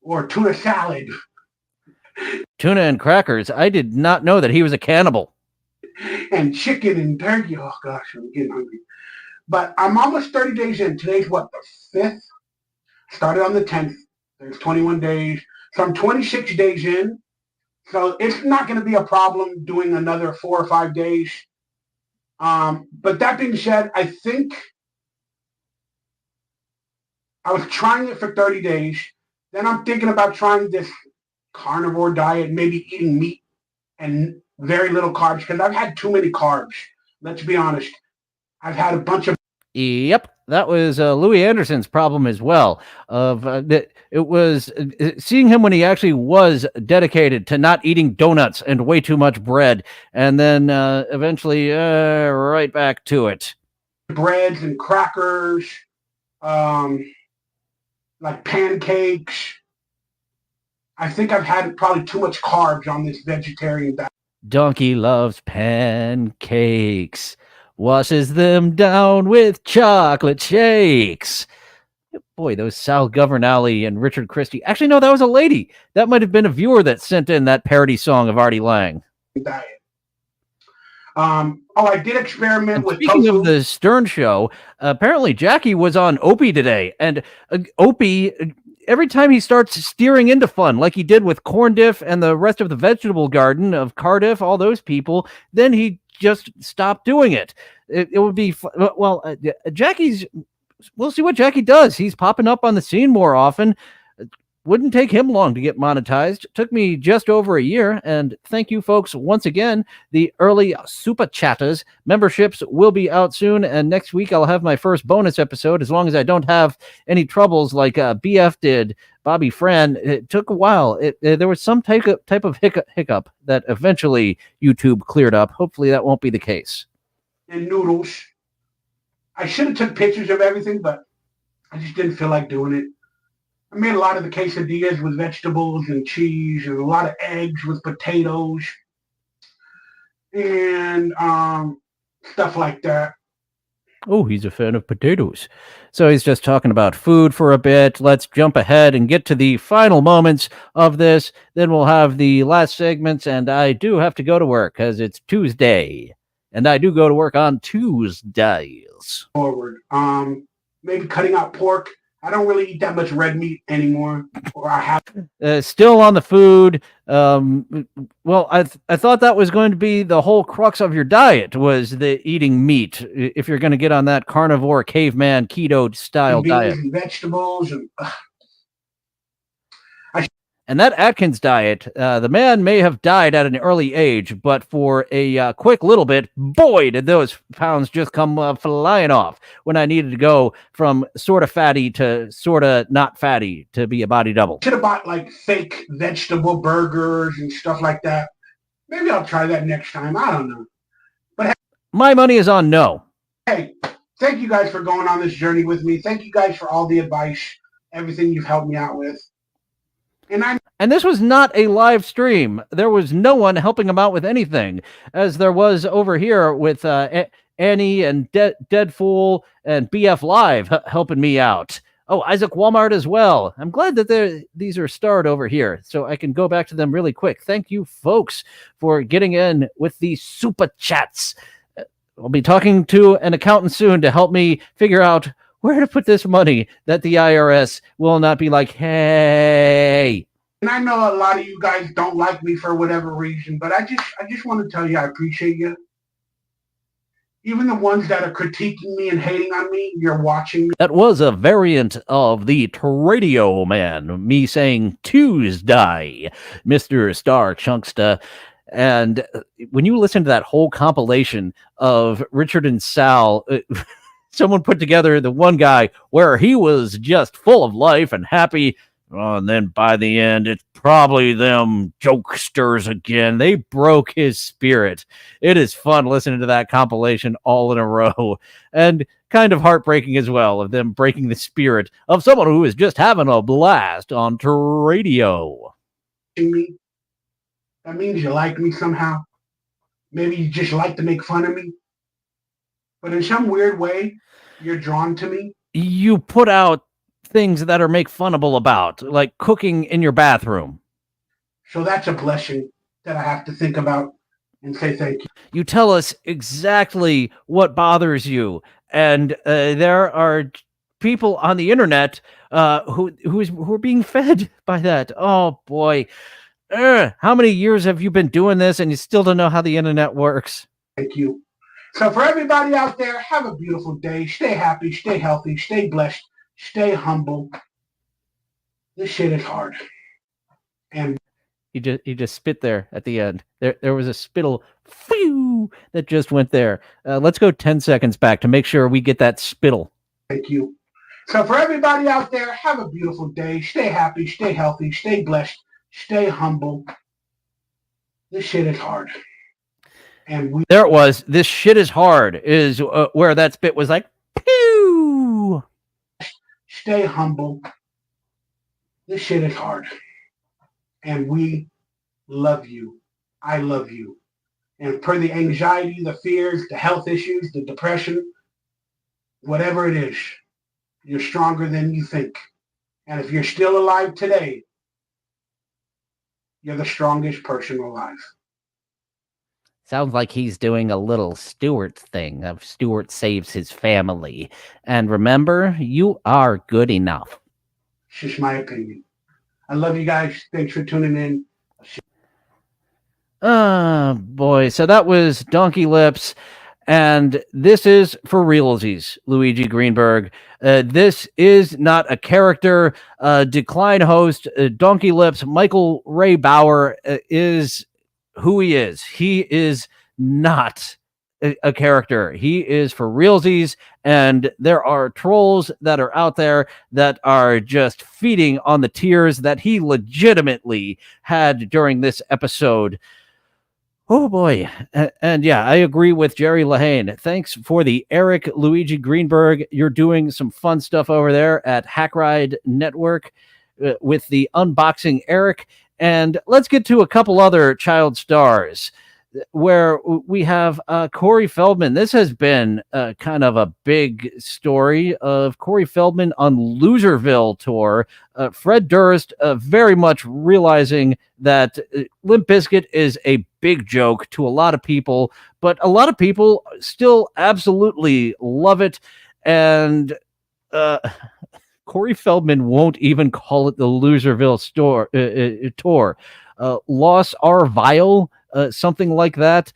or tuna salad. Tuna and crackers. I did not know that he was a cannibal. And chicken and turkey. Oh gosh, I'm getting hungry. But I'm almost 30 days in. Today's what, the 5th? Started on the 10th. There's 21 days. So I'm 26 days in. So it's not going to be a problem doing another 4 or 5 days. But that being said, I think I was trying it for 30 days. Then I'm thinking about trying this carnivore diet, maybe eating meat and very little carbs, because I've had too many carbs. Let's be honest. I've had a bunch of... Yep, that was Louis Anderson's problem as well. It was seeing him when he actually was dedicated to not eating donuts and way too much bread, and then eventually right back to it. Breads and crackers, like pancakes. I think I've had probably too much carbs on this vegetarian diet. Donkey loves pancakes. Washes them down with chocolate shakes. Boy, those Sal Governale and Richard Christie. Actually, no, that was a lady. That might have been a viewer that sent in that parody song of Artie Lang. Diet. I did experiment with Speaking tofu. of the Stern Show, apparently Jackie was on Opie today. And Opie, every time he starts steering into fun, like he did with Corn Diff and the rest of the vegetable garden of Cardiff, all those people, then he just stopped doing it. It would be Jackie's. We'll see what Jackie does. He's popping up on the scene more often. Wouldn't take him long to get monetized. Took me just over a year. And thank you, folks, once again. The early Super Chatters memberships will be out soon. And next week I'll have my first bonus episode, as long as I don't have any troubles like BF did. Bobby Fran, it took a while. There was some type of hiccup that eventually YouTube cleared up. Hopefully that won't be the case. And noodles. I should have took pictures of everything, but I just didn't feel like doing it. I made a lot of the quesadillas with vegetables and cheese, and a lot of eggs with potatoes, and stuff like that. Oh, he's a fan of potatoes. So he's just talking about food for a bit. Let's jump ahead and get to the final moments of this. Then we'll have the last segments, and I do have to go to work because it's Tuesday. And I do go to work on Tuesdays. Forward. Maybe cutting out pork. I don't really eat that much red meat anymore, or I have. Still on the food. Well, I thought that was going to be the whole crux of your diet was the eating meat. If you're going to get on that carnivore, caveman, keto style diet, And vegetables and. And that Atkins diet, the man may have died at an early age, but for a quick little bit, boy, did those pounds just come flying off when I needed to go from sort of fatty to sort of not fatty to be a body double. Should have bought like fake vegetable burgers and stuff like that. Maybe I'll try that next time. I don't know. But my money is on no. Hey, thank you guys for going on this journey with me. Thank you guys for all the advice, everything you've helped me out with. And this was not a live stream. There was no one helping him out with anything, as there was over here with Annie and Deadfool and BF Live helping me out. Oh, Isaac Walmart as well. I'm glad that these are starred over here, so I can go back to them really quick. Thank you, folks, for getting in with the super chats. I'll be talking to an accountant soon to help me figure out where to put this money that the IRS will not be like, hey. And I know a lot of you guys don't like me for whatever reason, but I just want to tell you I appreciate you. Even the ones that are critiquing me and hating on me, you're watching me. That was a variant of the Radio Man, me saying Tuesday, Mr. Star Chunksta. And when you listen to that whole compilation of Richard and Sal, someone put together the one guy where he was just full of life and happy. Oh, and then by the end, it's probably them jokesters again. They broke his spirit. It is fun listening to that compilation all in a row. And kind of heartbreaking as well of them breaking the spirit of someone who is just having a blast on radio. That means you like me somehow. Maybe you just like to make fun of me. But in some weird way, you're drawn to me. You put out things that are make funnable about, like cooking in your bathroom. So that's a blessing that I have to think about and say thank you. You tell us exactly what bothers you, and there are people on the internet who are being fed by that. Oh boy, how many years have you been doing this, and you still don't know how the internet works? Thank you. So for everybody out there, have a beautiful day. Stay happy, stay healthy, stay blessed, stay humble. This shit is hard. And he just spit there at the end. There was a spittle phew, that just went there. Let's go 10 seconds back to make sure we get that spittle. Thank you. So for everybody out there, have a beautiful day. Stay happy, stay healthy, stay blessed, stay humble. This shit is hard. And there it was. This shit is hard is where that spit was like, pew. Stay humble. This shit is hard. And we love you. I love you. And for the anxiety, the fears, the health issues, the depression, whatever it is, you're stronger than you think. And if you're still alive today, you're the strongest person alive. Sounds like he's doing a little Stewart thing of Stewart saves his family. And remember, you are good enough. It's just my opinion. I love you guys. Thanks for tuning in. Oh, boy. So that was Donkey Lips. And this is for realsies, Luigi Greenberg. This is not a character. Decline host, Donkey Lips, Michael Ray Bauer is who he is. He is not a character. He is for realsies, and there are trolls that are out there that are just feeding on the tears that he legitimately had during this episode. Oh boy. And yeah, I agree with Jerry Lahane. Thanks for the Eric Luigi Greenberg. You're doing some fun stuff over there at Hack Ride Network with the unboxing Eric. And let's get to a couple other child stars. where we have Corey Feldman. This has been kind of a big story of Corey Feldman on Loserville tour. Fred Durst very much realizing that Limp Bizkit is a big joke to a lot of people, but a lot of people still absolutely love it. And Corey Feldman won't even call it the Loserville tour. Loss are vile, something like that.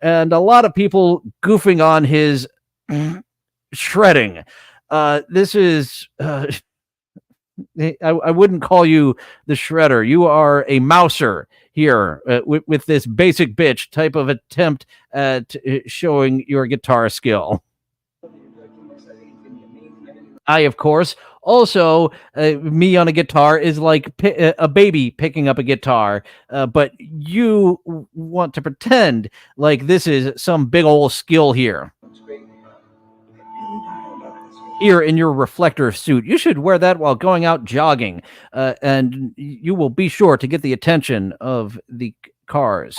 And a lot of people goofing on his shredding. This is, I wouldn't call you the shredder. You are a mouser here with this basic bitch type of attempt at showing your guitar skill. I, of course, also, me on a guitar is like a baby picking up a guitar, but you want to pretend like this is some big old skill here. Here in your reflector suit. You should wear that while going out jogging, and you will be sure to get the attention of the cars.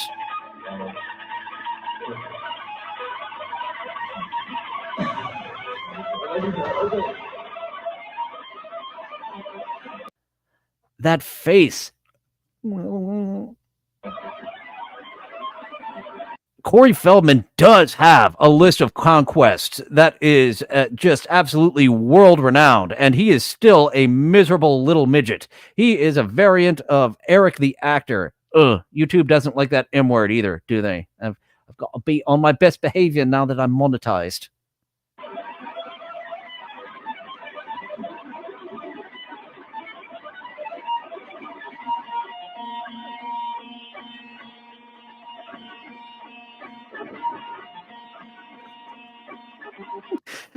That face. Corey Feldman does have a list of conquests that is just absolutely world renowned, and he is still a miserable little midget. He is a variant of Eric the actor. YouTube doesn't like that M word either, do they? I've got to be on my best behavior now that I'm monetized.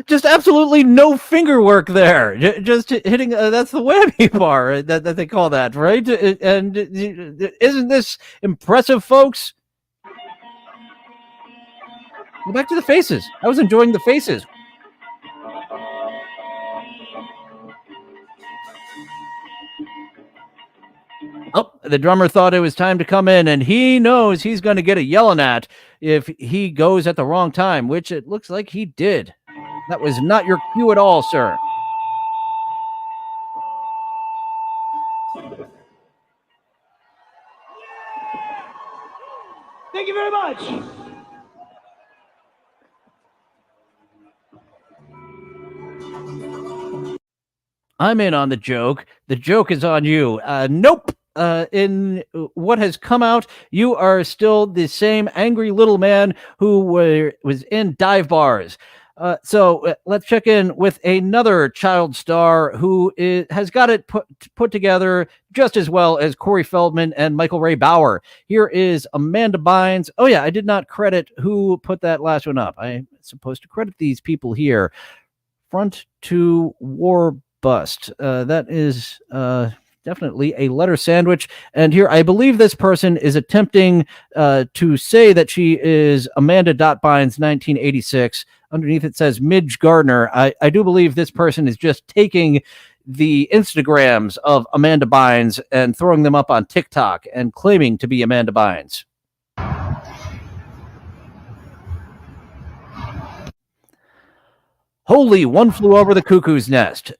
Just absolutely no finger work there. Just hitting, that's the whammy bar that they call that, right? And isn't this impressive, folks? Go back to the faces. I was enjoying the faces. Oh, the drummer thought it was time to come in, and he knows he's going to get a yelling at if he goes at the wrong time, which it looks like he did. That was not your cue at all, sir. Thank you very much. I'm in on the joke. The joke is on you. Nope. In what has come out, you are still the same angry little man who was in dive bars. So let's check in with another child star who has got it put together just as well as Corey Feldman and Michael Ray Bauer. Here is Amanda Bynes. Oh yeah, I did not credit who put that last one up. I'm supposed to credit these people here. Front to War Bust. That is definitely a letter sandwich. And here, I believe this person is attempting to say that she is Amanda Bynes 1986. Underneath it says Midge Gardner. I do believe this person is just taking the Instagrams of Amanda Bynes and throwing them up on TikTok and claiming to be Amanda Bynes. Holy, one flew over the cuckoo's nest.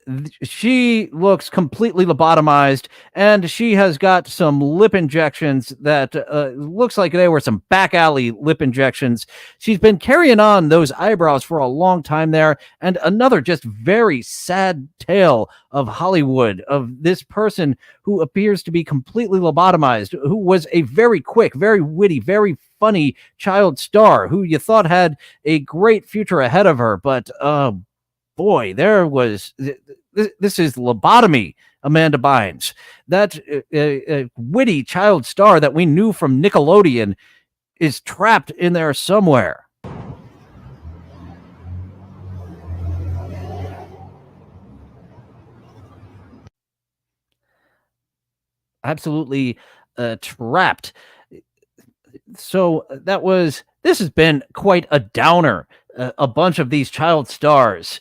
She looks completely lobotomized, and she has got some lip injections that looks like they were some back alley lip injections. She's been carrying on those eyebrows for a long time there, and another just very sad tale of Hollywood, of this person who appears to be completely lobotomized, who was a very quick, very witty, very funny child star who you thought had a great future ahead of her, but boy, there was this is lobotomy. Amanda Bynes, that witty child star that we knew from Nickelodeon, is trapped in there somewhere. Absolutely trapped. So this has been quite a downer. A bunch of these child stars.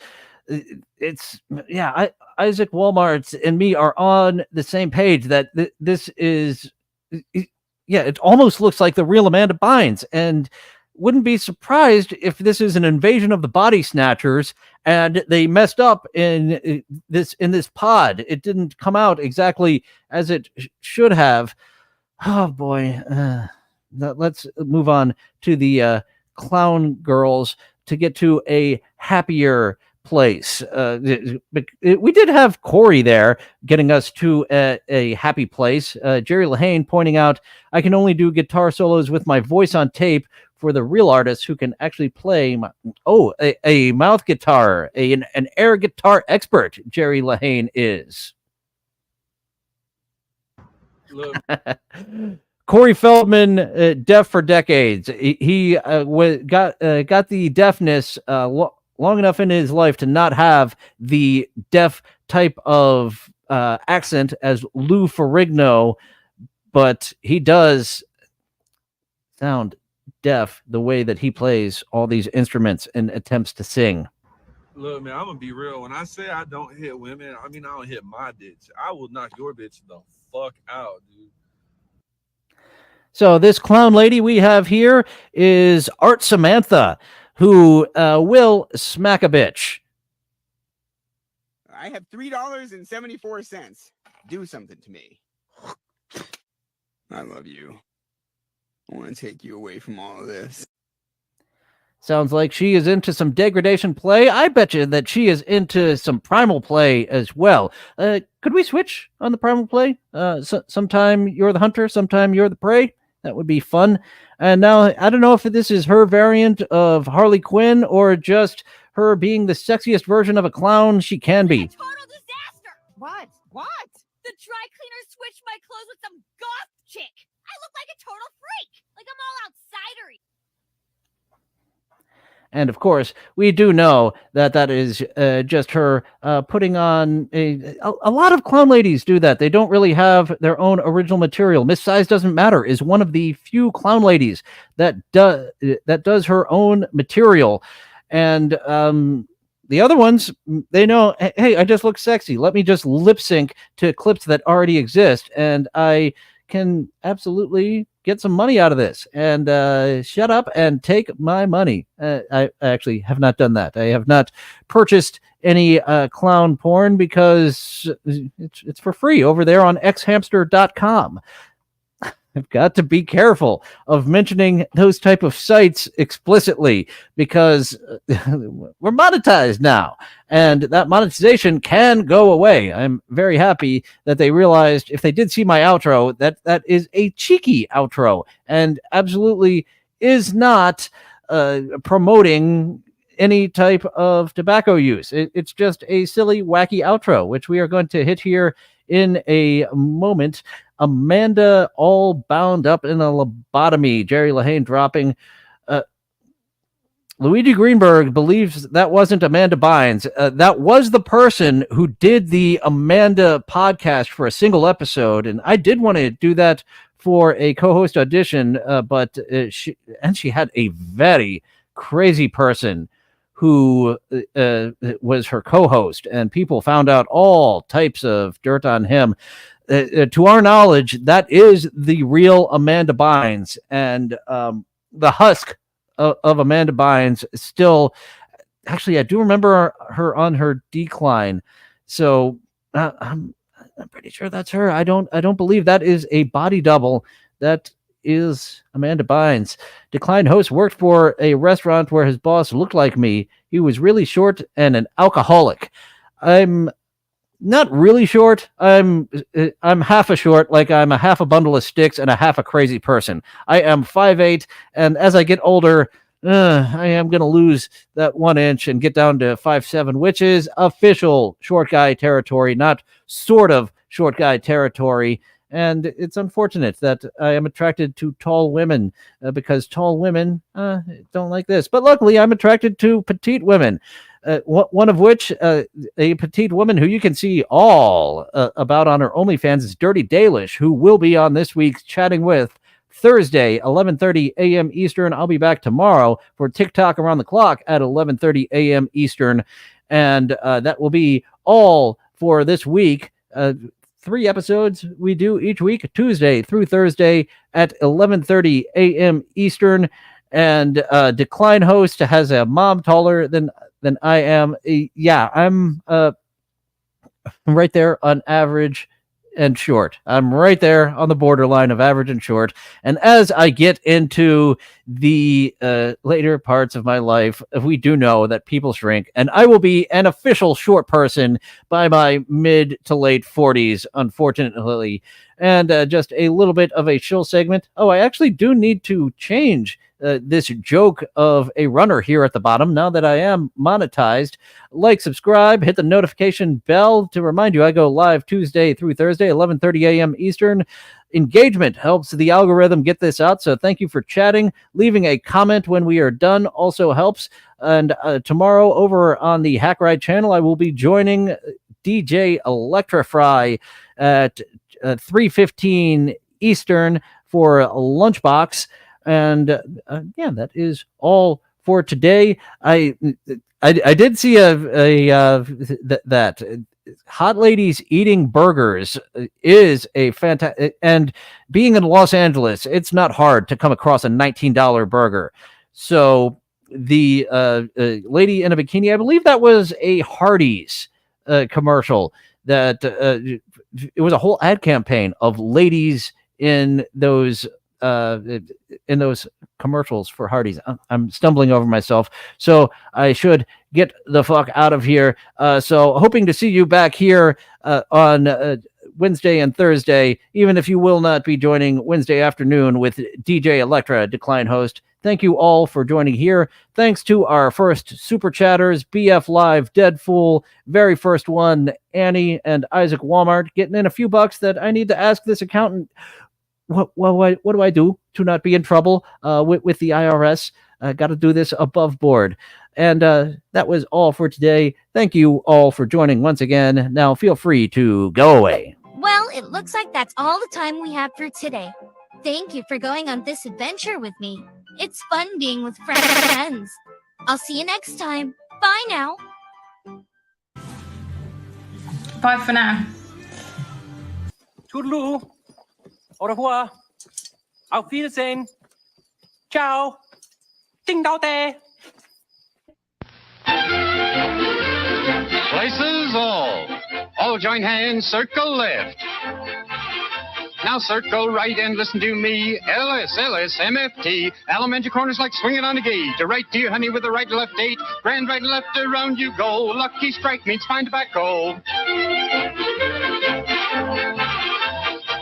Isaac Walmart and me are on the same page that this is yeah, it almost looks like the real Amanda Bynes, and wouldn't be surprised if this is an invasion of the body snatchers and they messed up in this pod. It didn't come out exactly as it should have. Oh boy. Let's move on to the clown girls to get to a happier place. We did have Corey there getting us to a happy place. Jerry Lahane pointing out, I can only do guitar solos with my voice on tape for the real artists who can actually play a mouth guitar, an air guitar expert. Jerry Lahane is. Look. Corey Feldman, deaf for decades. He got the deafness long enough in his life to not have the deaf type of accent as Lou Ferrigno, but he does sound deaf the way that he plays all these instruments and attempts to sing. Look, man, I'm gonna be real. When I say I don't hit women, I mean I don't hit my bitch. I will knock your bitch the fuck out, dude. So this clown lady we have here is Art Samantha, who will smack a bitch. I have $3.74. Do something to me. I love you. I want to take you away from all of this. Sounds like she is into some degradation play. I bet you that she is into some primal play as well. Could we switch on the primal play? Sometime you're the hunter, sometime you're the prey. That would be fun. And now, I don't know if this is her variant of Harley Quinn or just her being the sexiest version of a clown she can be. Total disaster! What? The dry cleaner switched my clothes with some goth chick. I look like a total freak. Like I'm all outsidery. And of course, we do know that is just her putting on a lot of clown ladies do that. They don't really have their own original material. Miss Size Doesn't Matter is one of the few clown ladies that does her own material. And the other ones, they know, hey, I just look sexy. Let me just lip sync to clips that already exist. And I can absolutely get some money out of this, and shut up and take my money. I actually have not done that. I have not purchased any clown porn because it's for free over there on xhamster.com. I've got to be careful of mentioning those type of sites explicitly because we're monetized now, and that monetization can go away. I'm very happy that they realized if they did see my outro, that is a cheeky outro and absolutely is not promoting any type of tobacco use. It's just a silly, wacky outro, which we are going to hit here in a moment. Amanda all bound up in a lobotomy. Jerry Lahane dropping. Luigi Greenberg believes that wasn't Amanda Bynes. That was the person who did the Amanda podcast for a single episode, and I did want to do that for a co-host audition, but she had a very crazy person who was her co-host, and people found out all types of dirt on him. To our knowledge, that is the real Amanda Bynes, and the husk of Amanda Bynes still. Actually, I do remember her on her decline, so I'm pretty sure that's her. I don't believe that is a body double. That is Amanda Bynes. Declined host worked for a restaurant where his boss looked like me. He was really short and an alcoholic. I'm not really short. I'm half a short, like I'm a half a bundle of sticks and a half a crazy person. I am 5'8", and as I get older, I am going to lose that 1 inch and get down to 5'7", which is official short guy territory, not sort of short guy territory. And it's unfortunate that I am attracted to tall women because tall women don't like this. But luckily, I'm attracted to petite women. One of which, a petite woman who you can see all about on her OnlyFans is Dirty Dalish, who will be on this week's Chatting With Thursday, 11:30 a.m. Eastern. I'll be back tomorrow for TikTok Around the Clock at 11:30 a.m. Eastern. And that will be all for this week. 3 episodes we do each week, Tuesday through Thursday at 11:30 a.m. Eastern. And Decline Host has a mom taller than I am. Yeah, I'm right there on average and short. I'm right there on the borderline of average and short. And as I get into the later parts of my life, we do know that people shrink, and I will be an official short person by my mid to late 40s, unfortunately. And just a little bit of a chill segment. Oh, I actually do need to change this joke of a runner here at the bottom now that I am monetized. Like, subscribe, hit the notification bell to remind you I go live Tuesday through Thursday, 11:30 a.m. Eastern. Engagement helps the algorithm get this out, so thank you for chatting. Leaving a comment when we are done also helps. And tomorrow over on the Hack Ride channel, I will be joining DJ Electrify at 3:15 Eastern for Lunchbox. And yeah, that is all for today. I did see that hot ladies eating burgers is a fantastic, and being in Los Angeles, it's not hard to come across a $19 burger. So the lady in a bikini, I believe that was a Hardee's commercial. That it was a whole ad campaign of ladies in those commercials for Hardee's. I'm stumbling over myself, so I should get the fuck out of here. So hoping to see you back here on Wednesday and Thursday, even if you will not be joining Wednesday afternoon with DJ Electra, Decline Host. Thank you all for joining here. Thanks to our first super chatters, BF Live, Deadfool, very first one, Annie and Isaac Walmart, getting in a few bucks that I need to ask this accountant. What do I do to not be in trouble with the IRS? I got to do this above board. And that was all for today. Thank you all for joining once again. Now feel free to go away. Well, it looks like that's all the time we have for today. Thank you for going on this adventure with me. It's fun being with friends. I'll see you next time. Bye now. Bye for now. Toodaloo. Au revoir. Auf Wiedersehen. Ciao. Ding dao day. Places all. All join hands, circle left. Now circle right and listen to me. LS, MFT. Elementary corners like swinging on a gate. To right, dear honey, with the right and left date. Grand right and left, around you go. Lucky strike means fine tobacco.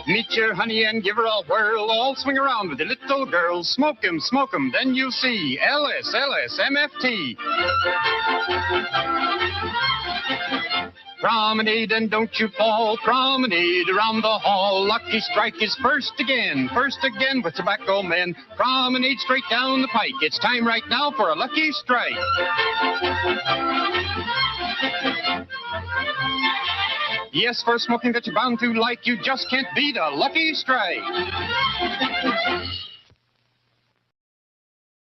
Meet your honey and give her a whirl. All swing around with the little girl. Smoke 'em, then you'll see. LS, MFT. Promenade and don't you fall. Promenade around the hall. Lucky strike is first again with tobacco men. Promenade straight down the pike. It's time right now for a lucky strike. Yes, for smoking that you're bound to like, you just can't beat a lucky strike.